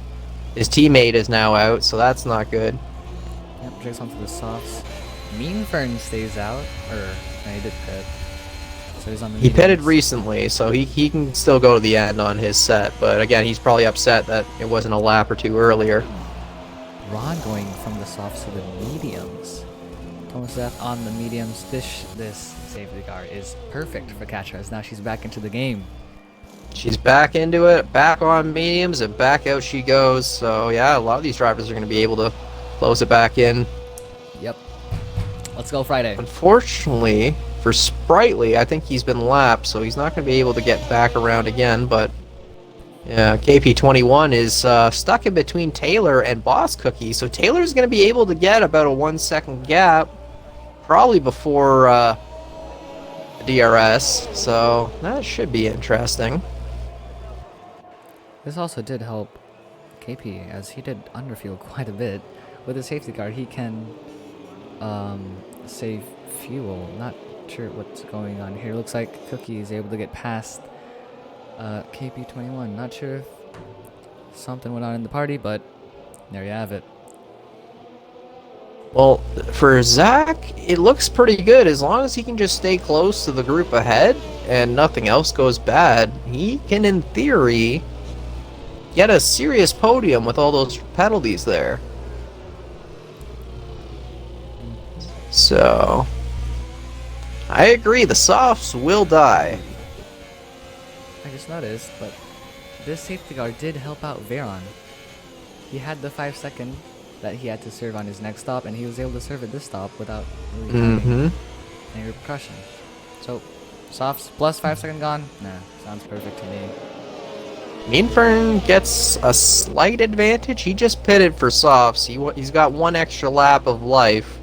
his teammate is now out, so that's not good. Yep, Drake's onto the softs. Mean Fern stays out. No, he did pit. So he's on the He pitted mediums. recently, so he can still go to the end on his set, but again, he's probably upset that it wasn't a lap or two earlier. Ron going from the softs to the mediums. Thomas F on the mediums. This safety car is perfect for Catchers. Now she's back into the game. She's back into it, back on mediums, and back out she goes. So yeah, a lot of these drivers are going to be able to close it back in. Yep. Let's go Friday. Unfortunately for Sprightly, I think he's been lapped, so he's not going to be able to get back around again. But yeah, KP21 is stuck in between Taylor and Boss Cookie, so Taylor's going to be able to get about a 1 second gap, probably before DRS. So that should be interesting. This also did help KP as he did underfuel quite a bit. With his safety car, he can save fuel. Not sure what's going on here. Looks like Cookie is able to get past KP21. Not sure if something went on in the party, but there you have it. Well, for Zach, it looks pretty good. As long as he can just stay close to the group ahead and nothing else goes bad, he can, in theory, get a serious podium with all those penalties there. So, I agree, the softs will die. I just noticed, but this safety car did help out Veron. He had the 5-second that he had to serve on his next stop, and he was able to serve at this stop without really having any repercussion. So, softs plus 5-second gone? Nah, sounds perfect to me. Meanfern gets a slight advantage. He just pitted for softs. He's got one extra lap of life.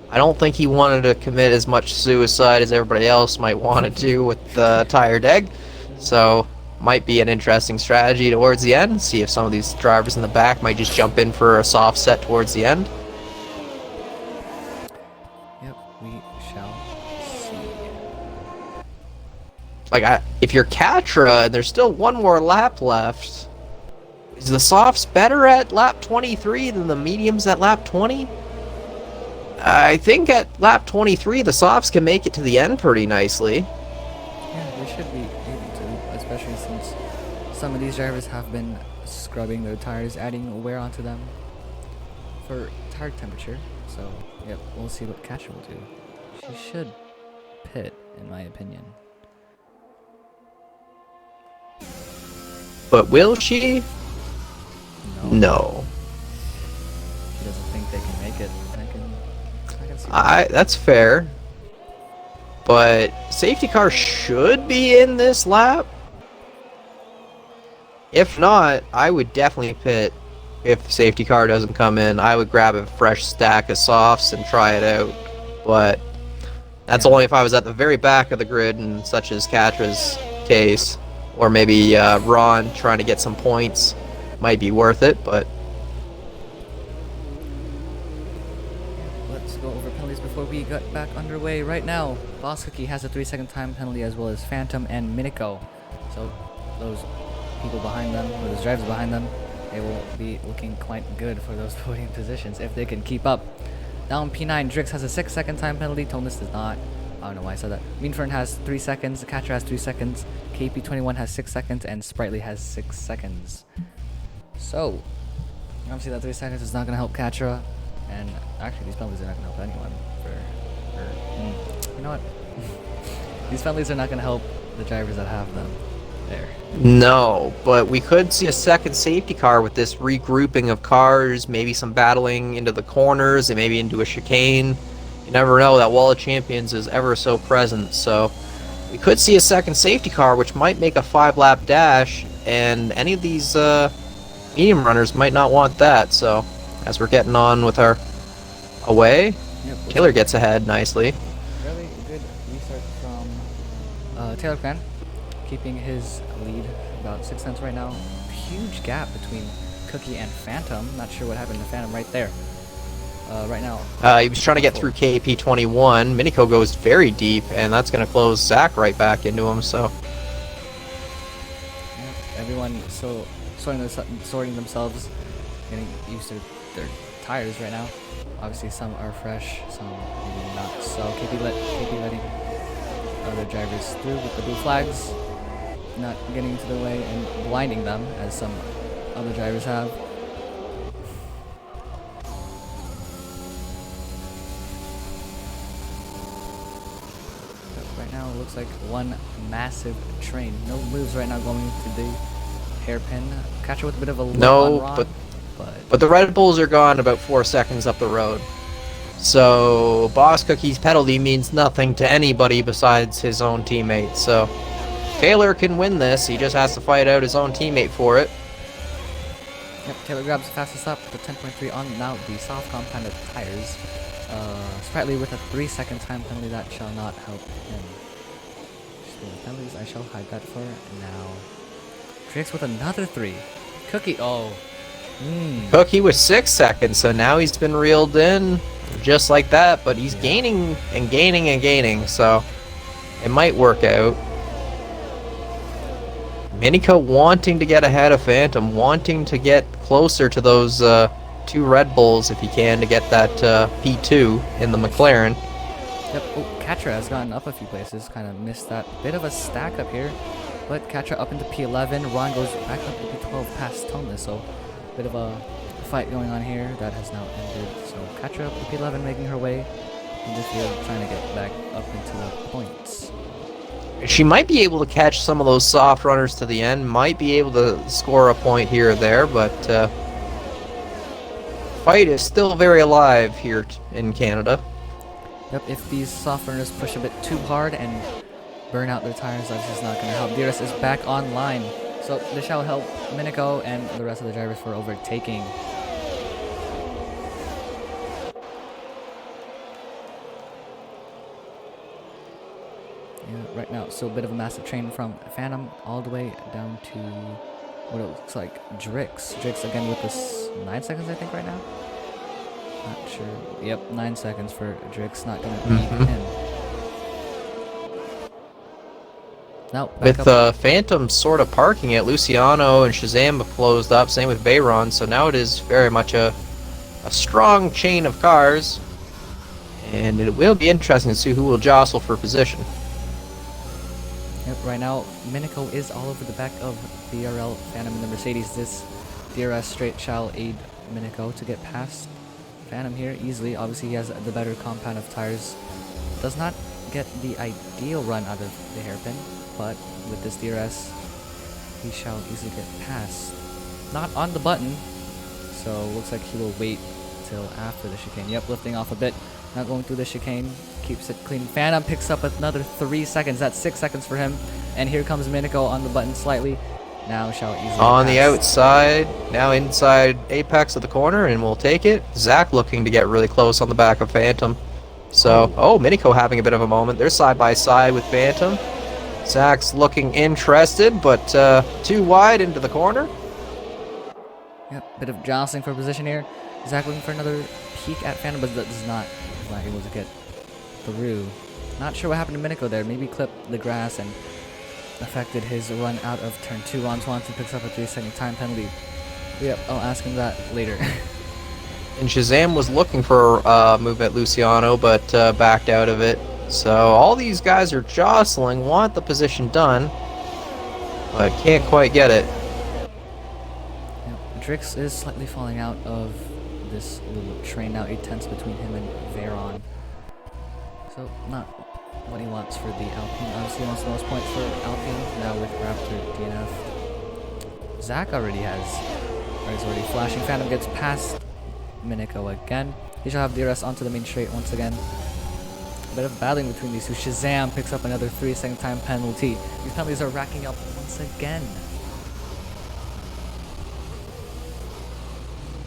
I don't think he wanted to commit as much suicide as everybody else might want to do with the tired egg. So, might be an interesting strategy towards the end. See if some of these drivers in the back might just jump in for a soft set towards the end. Yep, we shall see. Like, if you're Katra and there's still one more lap left, is the softs better at lap 23 than the mediums at lap 20? I think at lap 23 the softs can make it to the end pretty nicely. Yeah, they should be able to, especially since some of these drivers have been scrubbing their tires, adding wear onto them for tire temperature. So, yep, we'll see what Katra will do. She should pit, in my opinion. But will she? No. She doesn't think they can make it. I can see that. That's fair. But safety car should be in this lap. If not, I would definitely pit. If safety car doesn't come in, I would grab a fresh stack of softs and try it out. But that's only if I was at the very back of the grid, and such as Katra's case. Or maybe Ron trying to get some points might be worth it, but... Let's go over penalties before we get back underway. Right now, Boss Cookie has a 3-second time penalty, as well as Phantom and Miniko. So those people behind them, or those drivers behind them, they will be looking quite good for those podium positions if they can keep up. Down P9, Drix has a 6-second time penalty. Tonus does not. I don't know why I said that. Meanfern has 3 seconds, Katra has 3 seconds, KP21 has 6 seconds, and Sprightly has 6 seconds. So, obviously that 3 seconds is not going to help Katra, and actually these penalties are not going to help anyone. You know what? These penalties are not going to help the drivers that have them. There. No, but we could see a second safety car with this regrouping of cars, maybe some battling into the corners, and maybe into a chicane. You never know, that Wall of Champions is ever so present, so we could see a second safety car, which might make a 5-lap dash, and any of these medium runners might not want that. So as we're getting on with our away, Taylor gets ahead nicely. Really good restart from Taylor Cran, keeping his lead about 6 tenths right now. Huge gap between Cookie and Phantom. Not sure what happened to Phantom right there. Right now. He was trying to get through KP21. Miniko goes very deep, and that's going to close Zach right back into him. So everyone so sorting themselves, getting used to their tires right now. Obviously, some are fresh, some maybe not. So KP letting other drivers through with the blue flags, not getting into the way and blinding them as some other drivers have. Right now it looks like one massive train. No moves right now going to the hairpin. Katra with a bit of a no, Ron, but the Red Bulls are gone about 4 seconds up the road. So Boss Cookie's penalty means nothing to anybody besides his own teammate. So Taylor can win this. He just has to fight out his own teammate for it. Yep, Taylor grabs the fastest up with the 10.3 on now the soft compounded tires. Sprightly with a 3-second time penalty that shall not help him. Penalties, I shall hide that for now. Drix with another 3. Cookie, Cookie with 6 seconds, so now he's been reeled in just like that, but he's gaining and gaining and gaining, so it might work out. Miniko wanting to get ahead of Phantom, wanting to get closer to those two Red Bulls if he can to get that P2 in the McLaren. Yep. Oh, Katra has gotten up a few places. Kind of missed that bit of a stack up here. But Katra up into P11. Ron goes back up to P12 past Toneless. So bit of a fight going on here that has now ended. So Katra up to P11 making her way in the field, trying to get back up into the points. She might be able to catch some of those soft runners to the end, might be able to score a point here or there, but fight is still very alive here in Canada. Yep, if these soft runners push a bit too hard and burn out their tires, that's just not going to help. DRS is back online, so this shall help Miniko and the rest of the drivers for overtaking. Yeah, right now, still a bit of a massive train from Phantom all the way down to what it looks like Drix. Drix again with this 9 seconds, I think, right now. Not sure. Yep, 9 seconds for Drix. Not gonna beat him. Now with Phantom sort of parking it, Luciano and Shazam have closed up. Same with Bayron. So now it is very much a strong chain of cars, and it will be interesting to see who will jostle for position. Yep, right now, Miniko is all over the back of BRL, Phantom, and the Mercedes. This DRS straight shall aid Miniko to get past Phantom here easily. Obviously, he has the better compound of tires. Does not get the ideal run out of the hairpin, but with this DRS, he shall easily get past. Not on the button, so looks like he will wait till after the chicane. Yep, lifting off a bit. Not going through the chicane, keeps it clean. Phantom picks up another 3 seconds. That's 6 seconds for him. And here comes Miniko on the button slightly. Now shall easily on pass. The outside, now inside apex of the corner, and we'll take it. Zach looking to get really close on the back of Phantom. So, Miniko having a bit of a moment. They're side by side with Phantom. Zach's looking interested, but too wide into the corner. Yep, bit of jostling for position here. Zach looking for another peek at Phantom, but that does not able to get through. Not sure what happened to Miniko there. Maybe clipped the grass and affected his run out of turn 2. Ron Swanson picks up a 3-second time penalty. Yep, I'll ask him that later. And Shazam was looking for a move at Luciano, but backed out of it. So all these guys are jostling, want the position done, but can't quite get it. Yep, Drix is slightly falling out of this little train now, 8/10 between him and Veyron. So not what he wants for the Alpine. Obviously he wants the most points for Alpine now with Raptor DNF. Zach already is already flashing. Phantom gets past Miniko again. He shall have DRS onto the main straight once again. A bit of battling between these two. Shazam picks up another 3-second time penalty. These penalties are racking up once again.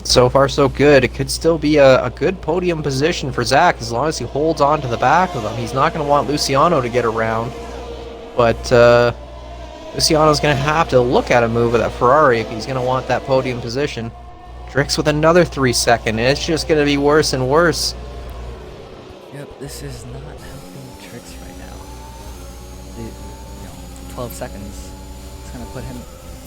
So far, so good. It could still be a good podium position for Zach as long as he holds on to the back of them. He's not going to want Luciano to get around, but Luciano's going to have to look at a move with that Ferrari if he's going to want that podium position. Drix with another 3-second, and it's just going to be worse and worse. Yep, this is not helping Drix right now. 12 seconds. It's going to put him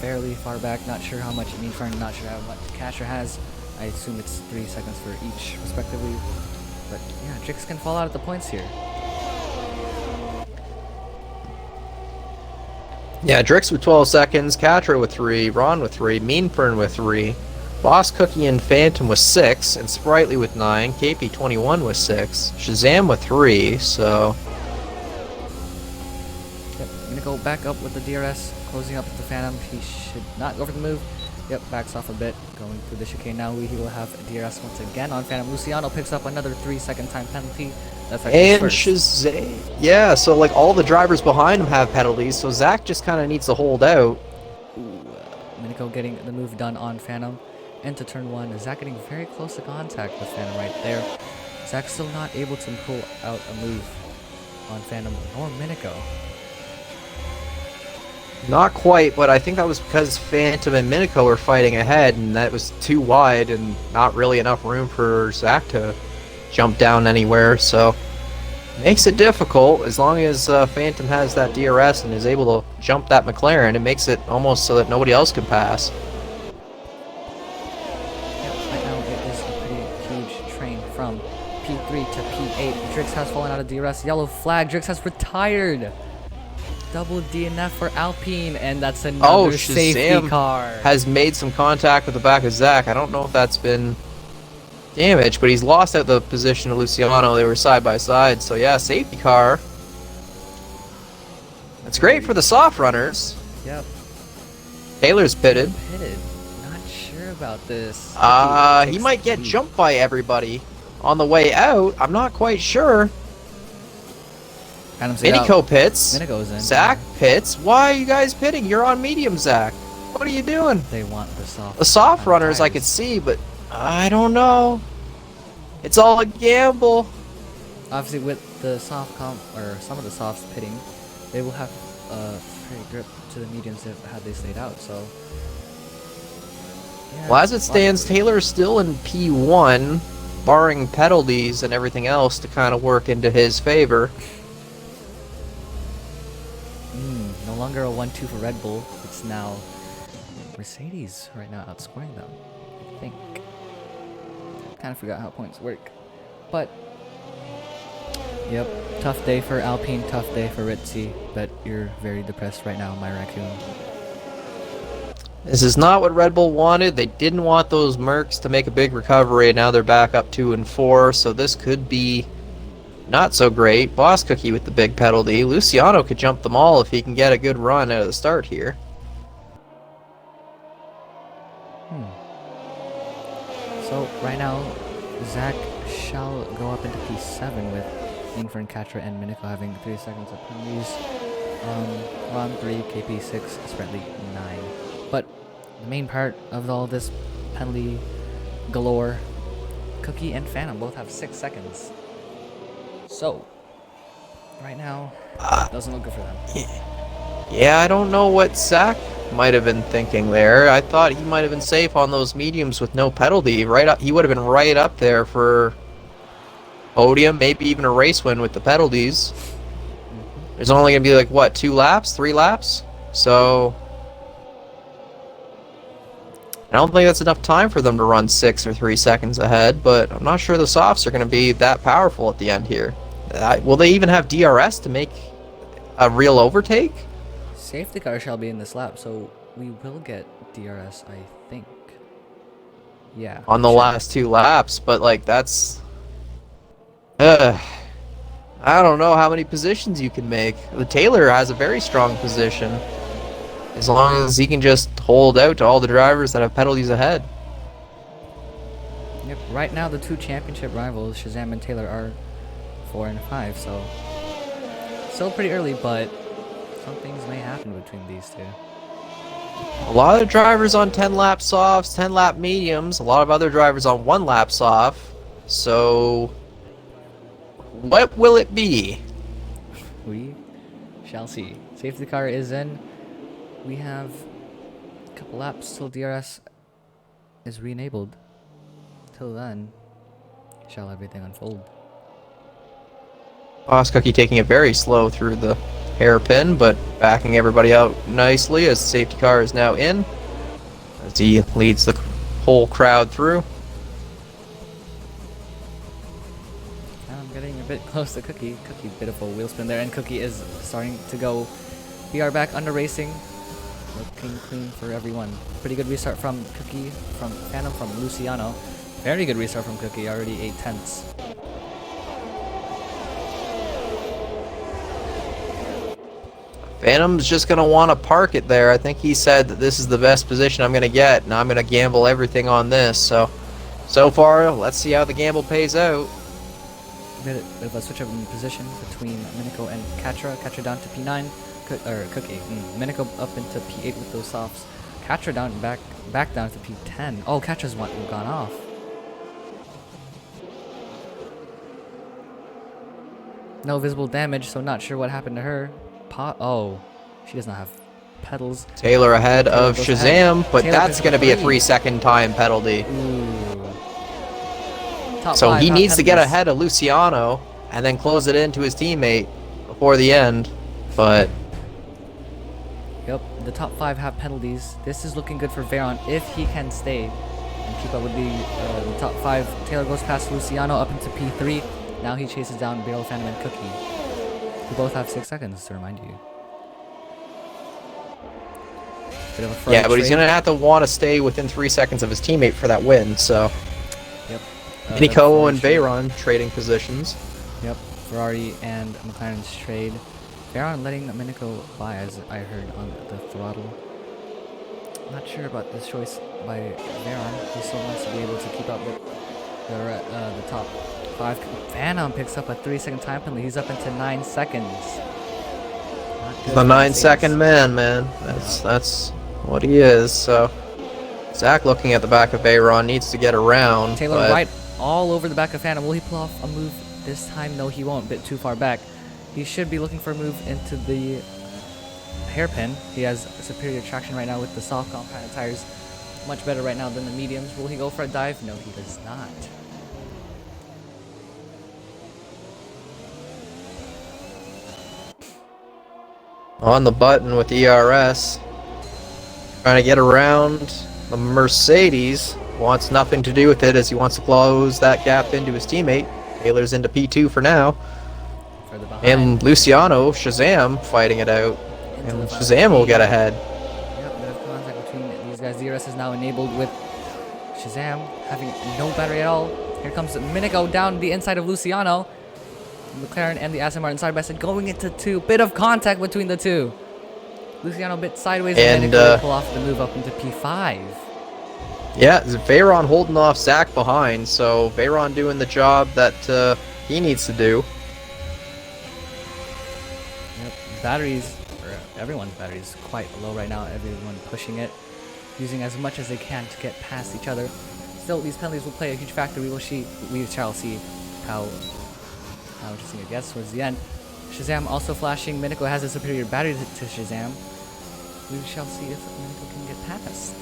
fairly far back. Not sure how much it means for him. Not sure how much Kasher has. I assume it's 3 seconds for each, respectively. But yeah, Drix can fall out at the points here. Yeah, Drix with 12 seconds, Katra with 3, Ron with 3, Meanfern with 3, Boss Cookie and Phantom with 6, and Sprightly with 9, KP21 with 6, Shazam with 3, so... Yep, gonna go back up with the DRS, closing up with the Phantom. He should not go for the move. Yep, backs off a bit, going through the chicane. Now he will have a DRS once again on Phantom. Luciano picks up another 3-second time penalty. That's and Shazam, yeah, so like all the drivers behind him have penalties, so Zach just kind of needs to hold out. Miniko getting the move done on Phantom. Into turn 1. Zach getting very close to contact with Phantom right there. Zach still not able to pull out a move on Phantom or Miniko. Not quite, but I think that was because Phantom and Miniko were fighting ahead, and that was too wide and not really enough room for Zach to jump down anywhere. So Makes it difficult. As long as Phantom has that DRS and is able to jump that McLaren, it makes it almost so that nobody else can pass. Yep, right now it is a pretty huge train from P3 to P8. Drix has fallen out of DRS. Yellow flag. Drix has retired. Double DNF for Alpine, and that's another safety car. Has made some contact with the back of Zach. I don't know if that's been damage, but he's lost out the position of Luciano. They were side by side, so yeah, safety car. That's great for the soft runners. Yep. Taylor's pitted. Not sure about this. He might get jumped by everybody on the way out. I'm not quite sure. Minico pits. Minico's in. Zach pits. Why are you guys pitting? You're on medium, Zach. What are you doing? They want the soft. The soft runners I could see, but I don't know. It's all a gamble. Obviously, with the soft or some of the softs pitting, they will have free grip to the mediums had they stayed out. So. Yeah, well, as it stands, Taylor's still in P1, barring penalties and everything else to kind of work into his favor. No longer a 1-2 for Red Bull. It's now Mercedes right now outscoring them, I think. Kind of forgot how points work. But, yep, tough day for Alpine, tough day for Ritzy. Bet you're very depressed right now, my raccoon. This is not what Red Bull wanted. They didn't want those Mercs to make a big recovery, and now they're back up 2 and 4, so this could be not so great. Boss Cookie with the big penalty. Luciano could jump them all if he can get a good run out of the start here. So right now, Zach shall go up into P7 with Infern, Katra, and Minico having 3 seconds of penalties. Ron 3, KP 6, Sprintly 9. But the main part of all this penalty galore, Cookie and Phantom both have 6 seconds. So, right now, doesn't look good for them. Yeah, I don't know what Zach might have been thinking there. I thought he might have been safe on those mediums with no penalty. Right up, he would have been right up there for podium, maybe even a race win with the penalties. There's only going to be like, what, 2 laps? 3 laps? So I don't think that's enough time for them to run 6 or 3 seconds ahead, but I'm not sure the softs are going to be that powerful at the end here. Will they even have DRS to make a real overtake? Safety car shall be in this lap, so we will get DRS, I think. Yeah. On the last 2 laps, but like that's... I don't know how many positions you can make. The Taylor has a very strong position, as long as he can just hold out to all the drivers that have penalties ahead. Yep. Right now, the 2 championship rivals, Shazam and Taylor, are 4 and 5. So still pretty early, but some things may happen between these 2. A lot of drivers on 10-lap softs, 10-lap mediums. A lot of other drivers on 1-lap soft. So what will it be? We shall see. Safety car is in. We have a couple laps till DRS is re-enabled. Till then, shall everything unfold. Boss Cookie taking it very slow through the hairpin, but backing everybody out nicely as the safety car is now in, as he leads the whole crowd through. I'm getting a bit close to Cookie. Cookie, bit of a wheel spin there, and Cookie is starting to go. We are back under racing. Looking clean for everyone. Pretty good restart from Cookie, from Phantom, from Luciano. Very good restart from Cookie, already 8 tenths. Phantom's just going to want to park it there. I think he said that this is the best position I'm going to get, and I'm going to gamble everything on this. So far, let's see how the gamble pays out. Bit of a switch up in position between Minico and Katra. Katra down to P9. Cookie. Minico up into P8 with those softs. Katra down back down to P10. Oh, Katra's gone off. No visible damage, so not sure what happened to her. Oh, she does not have pedals. Taylor ahead of Shazam, but Taylor that's going to be a 3-second time penalty. So he needs to get ahead of Luciano and then close it into his teammate before the end. But Yep, the top 5 have penalties. This is looking good for Veyron if he can stay and keep up with the top 5. Taylor goes past Luciano up into P3. Now he chases down BRL, Phantom, and Cookie, who both have 6 seconds, to remind you. Bit of a yeah, but he's trade. going to have to want to stay within 3 seconds of his teammate for that win, so... Yep. Minico and Veyron trading positions. Yep, Ferrari and McLaren's trade. Veyron letting Minico by, as I heard on the throttle. Not sure about this choice by Veyron. He still wants to be able to keep up with the top 5. Phantom picks up a 3-second time penalty. He's up into 9 seconds. He's the 9-second man. That's what he is. So Zach, looking at the back of Veyron, needs to get around. Taylor right all over the back of Phantom. Will he pull off a move this time? No, he won't. A bit too far back. He should be looking for a move into the hairpin. He has superior traction right now with the soft compounded tires. Much better right now than the mediums. Will he go for a dive? No, he does not. On the button with ERS. Trying to get around the Mercedes. Wants nothing to do with it as he wants to close that gap into his teammate. Taylor's into P2 for now. And Luciano, Shazam, fighting it out. And Shazam will get ahead. Yep, bit of contact between these guys. DRS is now enabled with Shazam having no battery at all. Here comes Minico down the inside of Luciano. McLaren and the Aston Martin side by side going into 2. Bit of contact between the 2. Luciano a bit sideways and Minico will pull off the move up into P5. Yeah, Veyron holding off Zach behind, so Veyron doing the job that he needs to do. Yep, batteries, or everyone's batteries, quite low right now. Everyone pushing it, using as much as they can to get past each other. Still, these penalties will play a huge factor. We shall see how interesting it gets towards the end. Shazam also flashing. Minico has a superior battery to Shazam. We shall see if Minico can get past.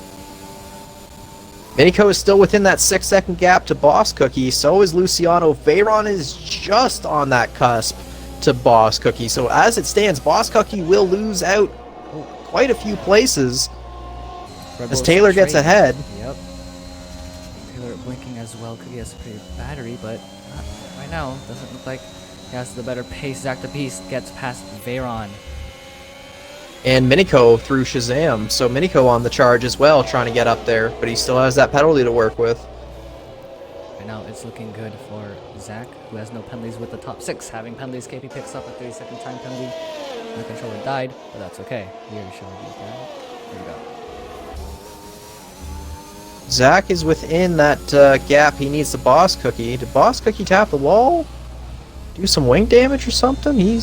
Minico is still within that 6-second gap to Boss Cookie. So is Luciano. Veyron is just on that cusp to Boss Cookie. So as it stands, Boss Cookie will lose out quite a few places as Taylor gets ahead. Yep. Taylor blinking as well. Cookie has a pretty battery, but not right now. Doesn't look like he has the better pace. Zach the Beast gets past Veyron. And Minico through Shazam. So Minico on the charge as well, trying to get up there, but he still has that penalty to work with. Right now it's looking good for Zach, who has no penalties with the top 6. Having penalties, KP picks up a 30-second time penalty. The controller died, but that's okay. Here we shall be there. There we go. Zach is within that gap. He needs the Boss Cookie. Did Boss Cookie tap the wall? Do some wing damage or something?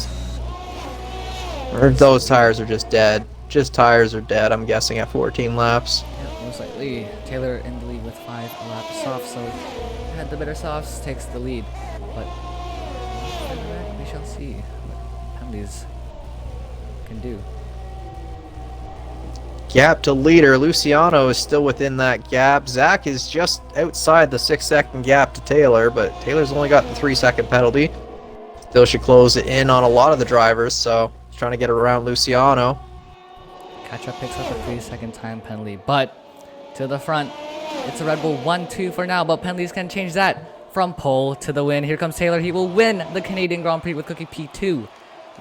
Or those tires are just dead. Just tires are dead, I'm guessing, at 14 laps. Yeah, most likely. Taylor in the lead with 5 laps softs, so had the better softs takes the lead. But we shall see what penalties can do. Gap to leader. Luciano is still within that gap. Zach is just outside the 6-second gap to Taylor, but Taylor's only got the 3-second penalty. Still should close it in on a lot of the drivers, so he's trying to get around Luciano. Catch up picks up a 3-second time penalty, but to the front. It's a Red Bull 1-2 for now, but penalties can change that from pole to the win. Here comes Taylor. He will win the Canadian Grand Prix with Cookie P2.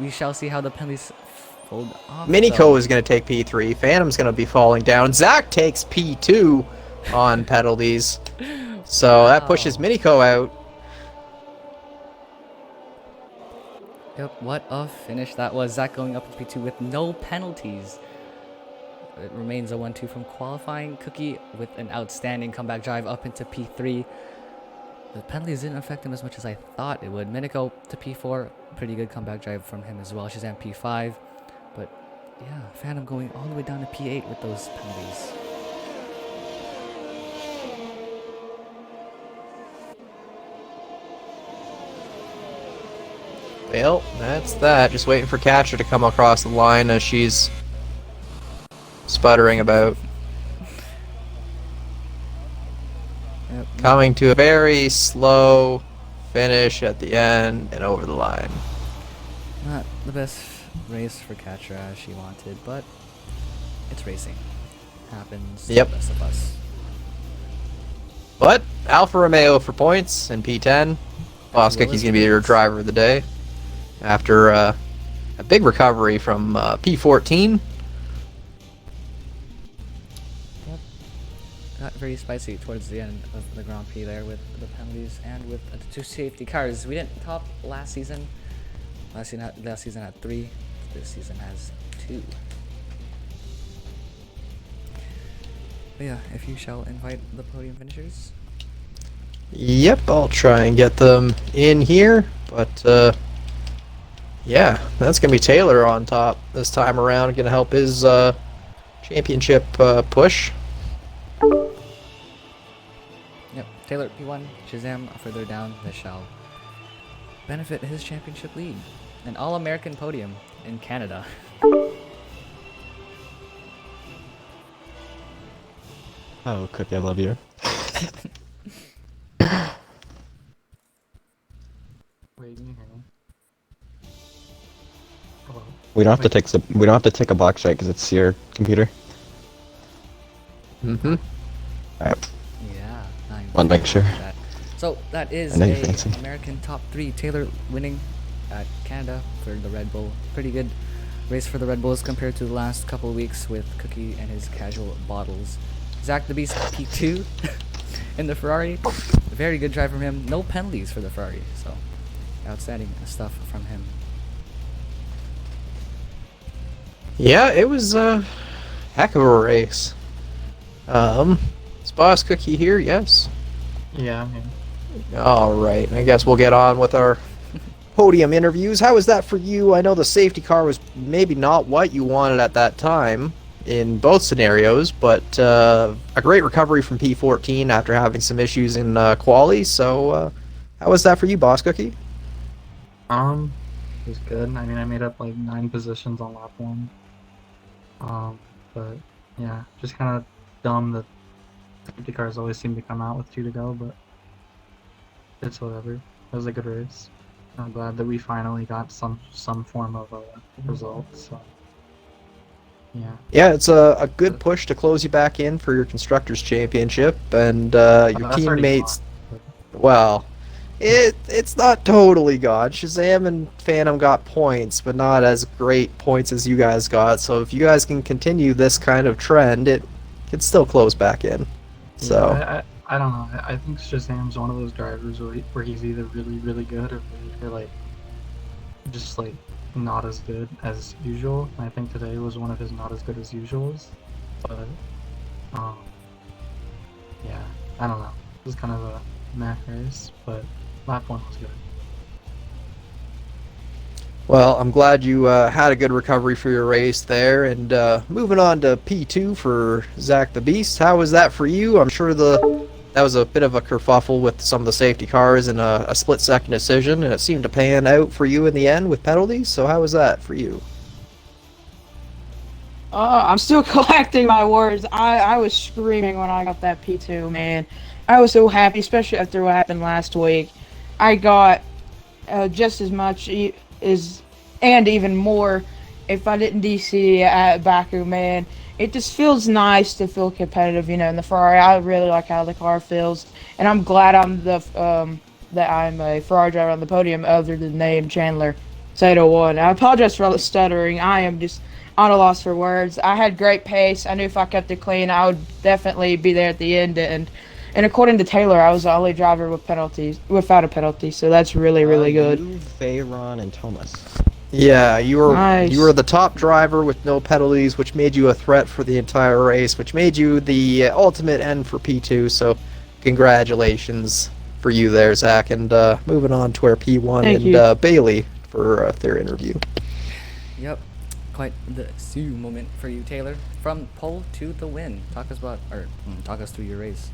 We shall see how the penalties fold off. Minico is going to take P3. Phantom's going to be falling down. Zach takes P2 on penalties. So that pushes Minico out. Yep, what a finish that was. Zach going up to P2 with no penalties. It remains a 1-2 from qualifying. Cookie with an outstanding comeback drive up into P3. The penalties didn't affect him as much as I thought it would. Minico to P4, pretty good comeback drive from him as well. Shazam P5. But yeah, Phantom going all the way down to P8 with those penalties. Well, that's that. Just waiting for Catcher to come across the line as she's sputtering about. Yep. Coming to a very slow finish at the end and over the line. Not the best race for Katra as she wanted, but it's racing. Happens to Yep. the best of us. But Alfa Romeo for points in P10. Boss Cookie's going to be your driver of the day after a big recovery from P14. Yep. Got very spicy towards the end of the Grand Prix there with the penalties and with the 2 safety cars. We didn't top last season. Last season had 3. This season has 2. But yeah, if you shall invite the podium finishers. Yep, I'll try and get them in here. But yeah, that's going to be Taylor on top this time around. Going to help his championship push. Yep, Taylor P1, Shazam further down. This shall benefit his championship lead. An All-American podium in Canada. Oh, Cookie, I love you. Wait, can you hear me? Hello? We don't have to take a box right because it's your computer. Mm-hmm. Alright. Yeah, I'm Want to make sure. that. So that is I know you're fancy. a American top 3. Taylor winning at Canada for the Red Bull. Pretty good race for the Red Bulls compared to the last couple of weeks with Cookie and his casual bottles. Zach the Beast P2 in the Ferrari. Very good drive from him. No penalties for the Ferrari, so outstanding stuff from him. Yeah, it was a heck of a race. Is Boss Cookie here? Yes. Yeah, I'm here. Alright, I guess we'll get on with our podium interviews. How was that for you? I know the safety car was maybe not what you wanted at that time in both scenarios, but a great recovery from P14 after having some issues in quali. So how was that for you, Boss Cookie? It was good. I mean, I made up like 9 positions on lap 1. But yeah, just kind of dumb that safety cars always seem to come out with 2 to go, but it's whatever. It was a good race. I'm glad that we finally got some form of a result. So yeah. Yeah, it's a good push to close you back in for your Constructors Championship, and your That's already teammates. gone, Well, it's not totally gone. Shazam and Phantom got points, but not as great points as you guys got. So if you guys can continue this kind of trend, it can still close back in. So yeah, I don't know. I think Shazam's one of those drivers where he's either really, really good or like just like not as good as usual. And I think today was one of his not as good as usuals. But yeah, I don't know. It was kind of a meh race, but lap 1 was good. well, I'm glad you had a good recovery for your race there. And moving on to P2 for Zach the Beast. How was that for you? I'm sure that was a bit of a kerfuffle with some of the safety cars and a split-second decision, and it seemed to pan out for you in the end with penalties. So how was that for you? I'm still collecting my words. I was screaming when I got that P2, man. I was so happy, especially after what happened last week. I got just as much and even more if I didn't DC at Baku, man. It just feels nice to feel competitive, you know, in the Ferrari. I really like how the car feels, and I'm glad that I'm a Ferrari driver on the podium other than name Chandler Sato 1. I apologize for all the stuttering. I am just on a loss for words. I had great pace. I knew if I kept it clean, I would definitely be there at the end. And according to Taylor, I was the only driver without a penalty. So that's really good. You, Veyron, and Thomas. Yeah, you were Nice. the top driver with no penalties, which made you a threat for the entire race, which made you the ultimate end for P2. So, congratulations for you there, Zach. And moving on to our P1 Thank and you. Bailey for their interview. Yep, quite the Sue moment for you, Taylor. From pole to the win. Talk us through your race.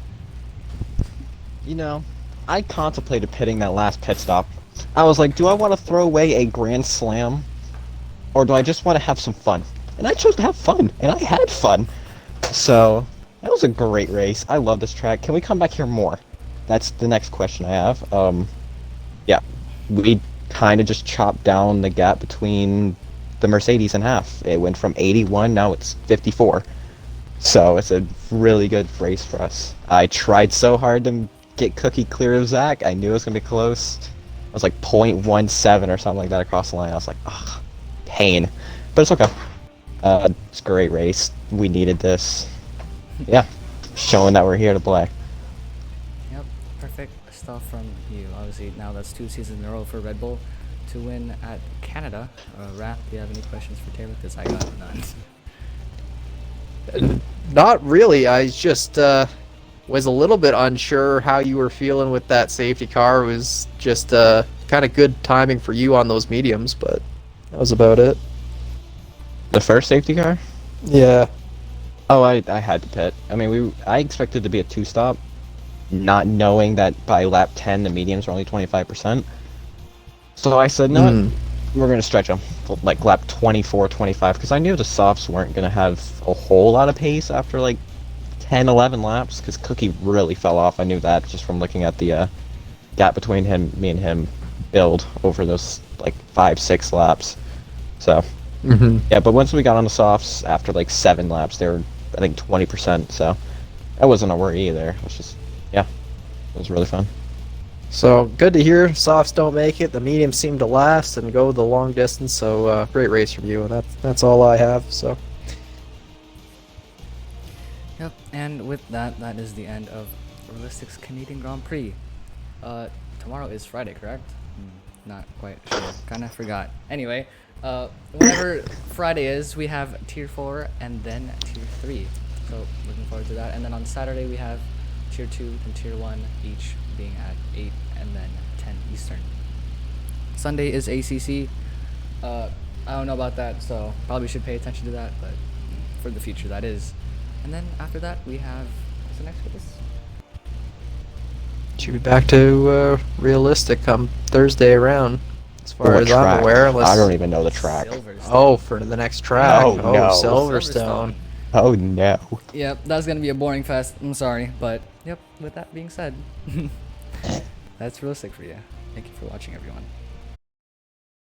You know, I contemplated pitting that last pit stop. I was like, do I want to throw away a grand slam? Or do I just want to have some fun? And I chose to have fun, and I had fun. So, that was a great race. I love this track. Can we come back here more? That's the next question I have. Yeah, we kind of just chopped down the gap between the Mercedes in half. It went from 81, now it's 54. So it's a really good race for us. I tried so hard to get Cookie clear of Zach. I knew it was going to be close. I was like 0.17 or something like that across the line. I was like, ugh, pain. But it's okay. It's a great race. We needed this. Yeah, showing that we're here to play. Yep, perfect stuff from you. Obviously, now that's 2 seasons in a row for Red Bull to win at Canada. Raph, do you have any questions for Taylor? Because I got none. Not really. I just was a little bit unsure how you were feeling with that safety car. It was just kind of good timing for you on those mediums, but that was about it. The first safety car? Yeah. Oh, I had to pit. I mean, I expected to be a 2-stop, not knowing that by lap 10 the mediums were only 25%. So I said, no, we're going to stretch them, like lap 24, 25, because I knew the softs weren't going to have a whole lot of pace after like 10, 11 laps, because Cookie really fell off. I knew that just from looking at the gap between me and him build over those like 5, 6 laps. So, yeah, but once we got on the softs, after like 7 laps, they were, I think, 20%, so that wasn't a worry either. It was just, yeah, it was really fun. So good to hear. Softs don't make it. The mediums seem to last and go the long distance. So great race from you, and that's all I have. So. Yep, and with that, that is the end of Realistic's Canadian Grand Prix. Tomorrow is Friday, correct? Not quite sure. Kind of forgot. Anyway, whenever Friday is, we have Tier 4 and then Tier 3. So looking forward to that. And then on Saturday, we have Tier 2 and Tier 1, each being at 8 and then 10 Eastern. Sunday is ACC. I don't know about that, so probably should pay attention to that, but for the future, that is. And then after that, we have, what's the next race? Should be back to realistic come Thursday around, as far as I'm aware. Unless... I don't even know the track. Oh, for the next track. Oh, no. Silverstone. Oh no. Yep, that's gonna be a boring fest. I'm sorry, but yep. With that being said, that's Realistic for you. Thank you for watching, everyone.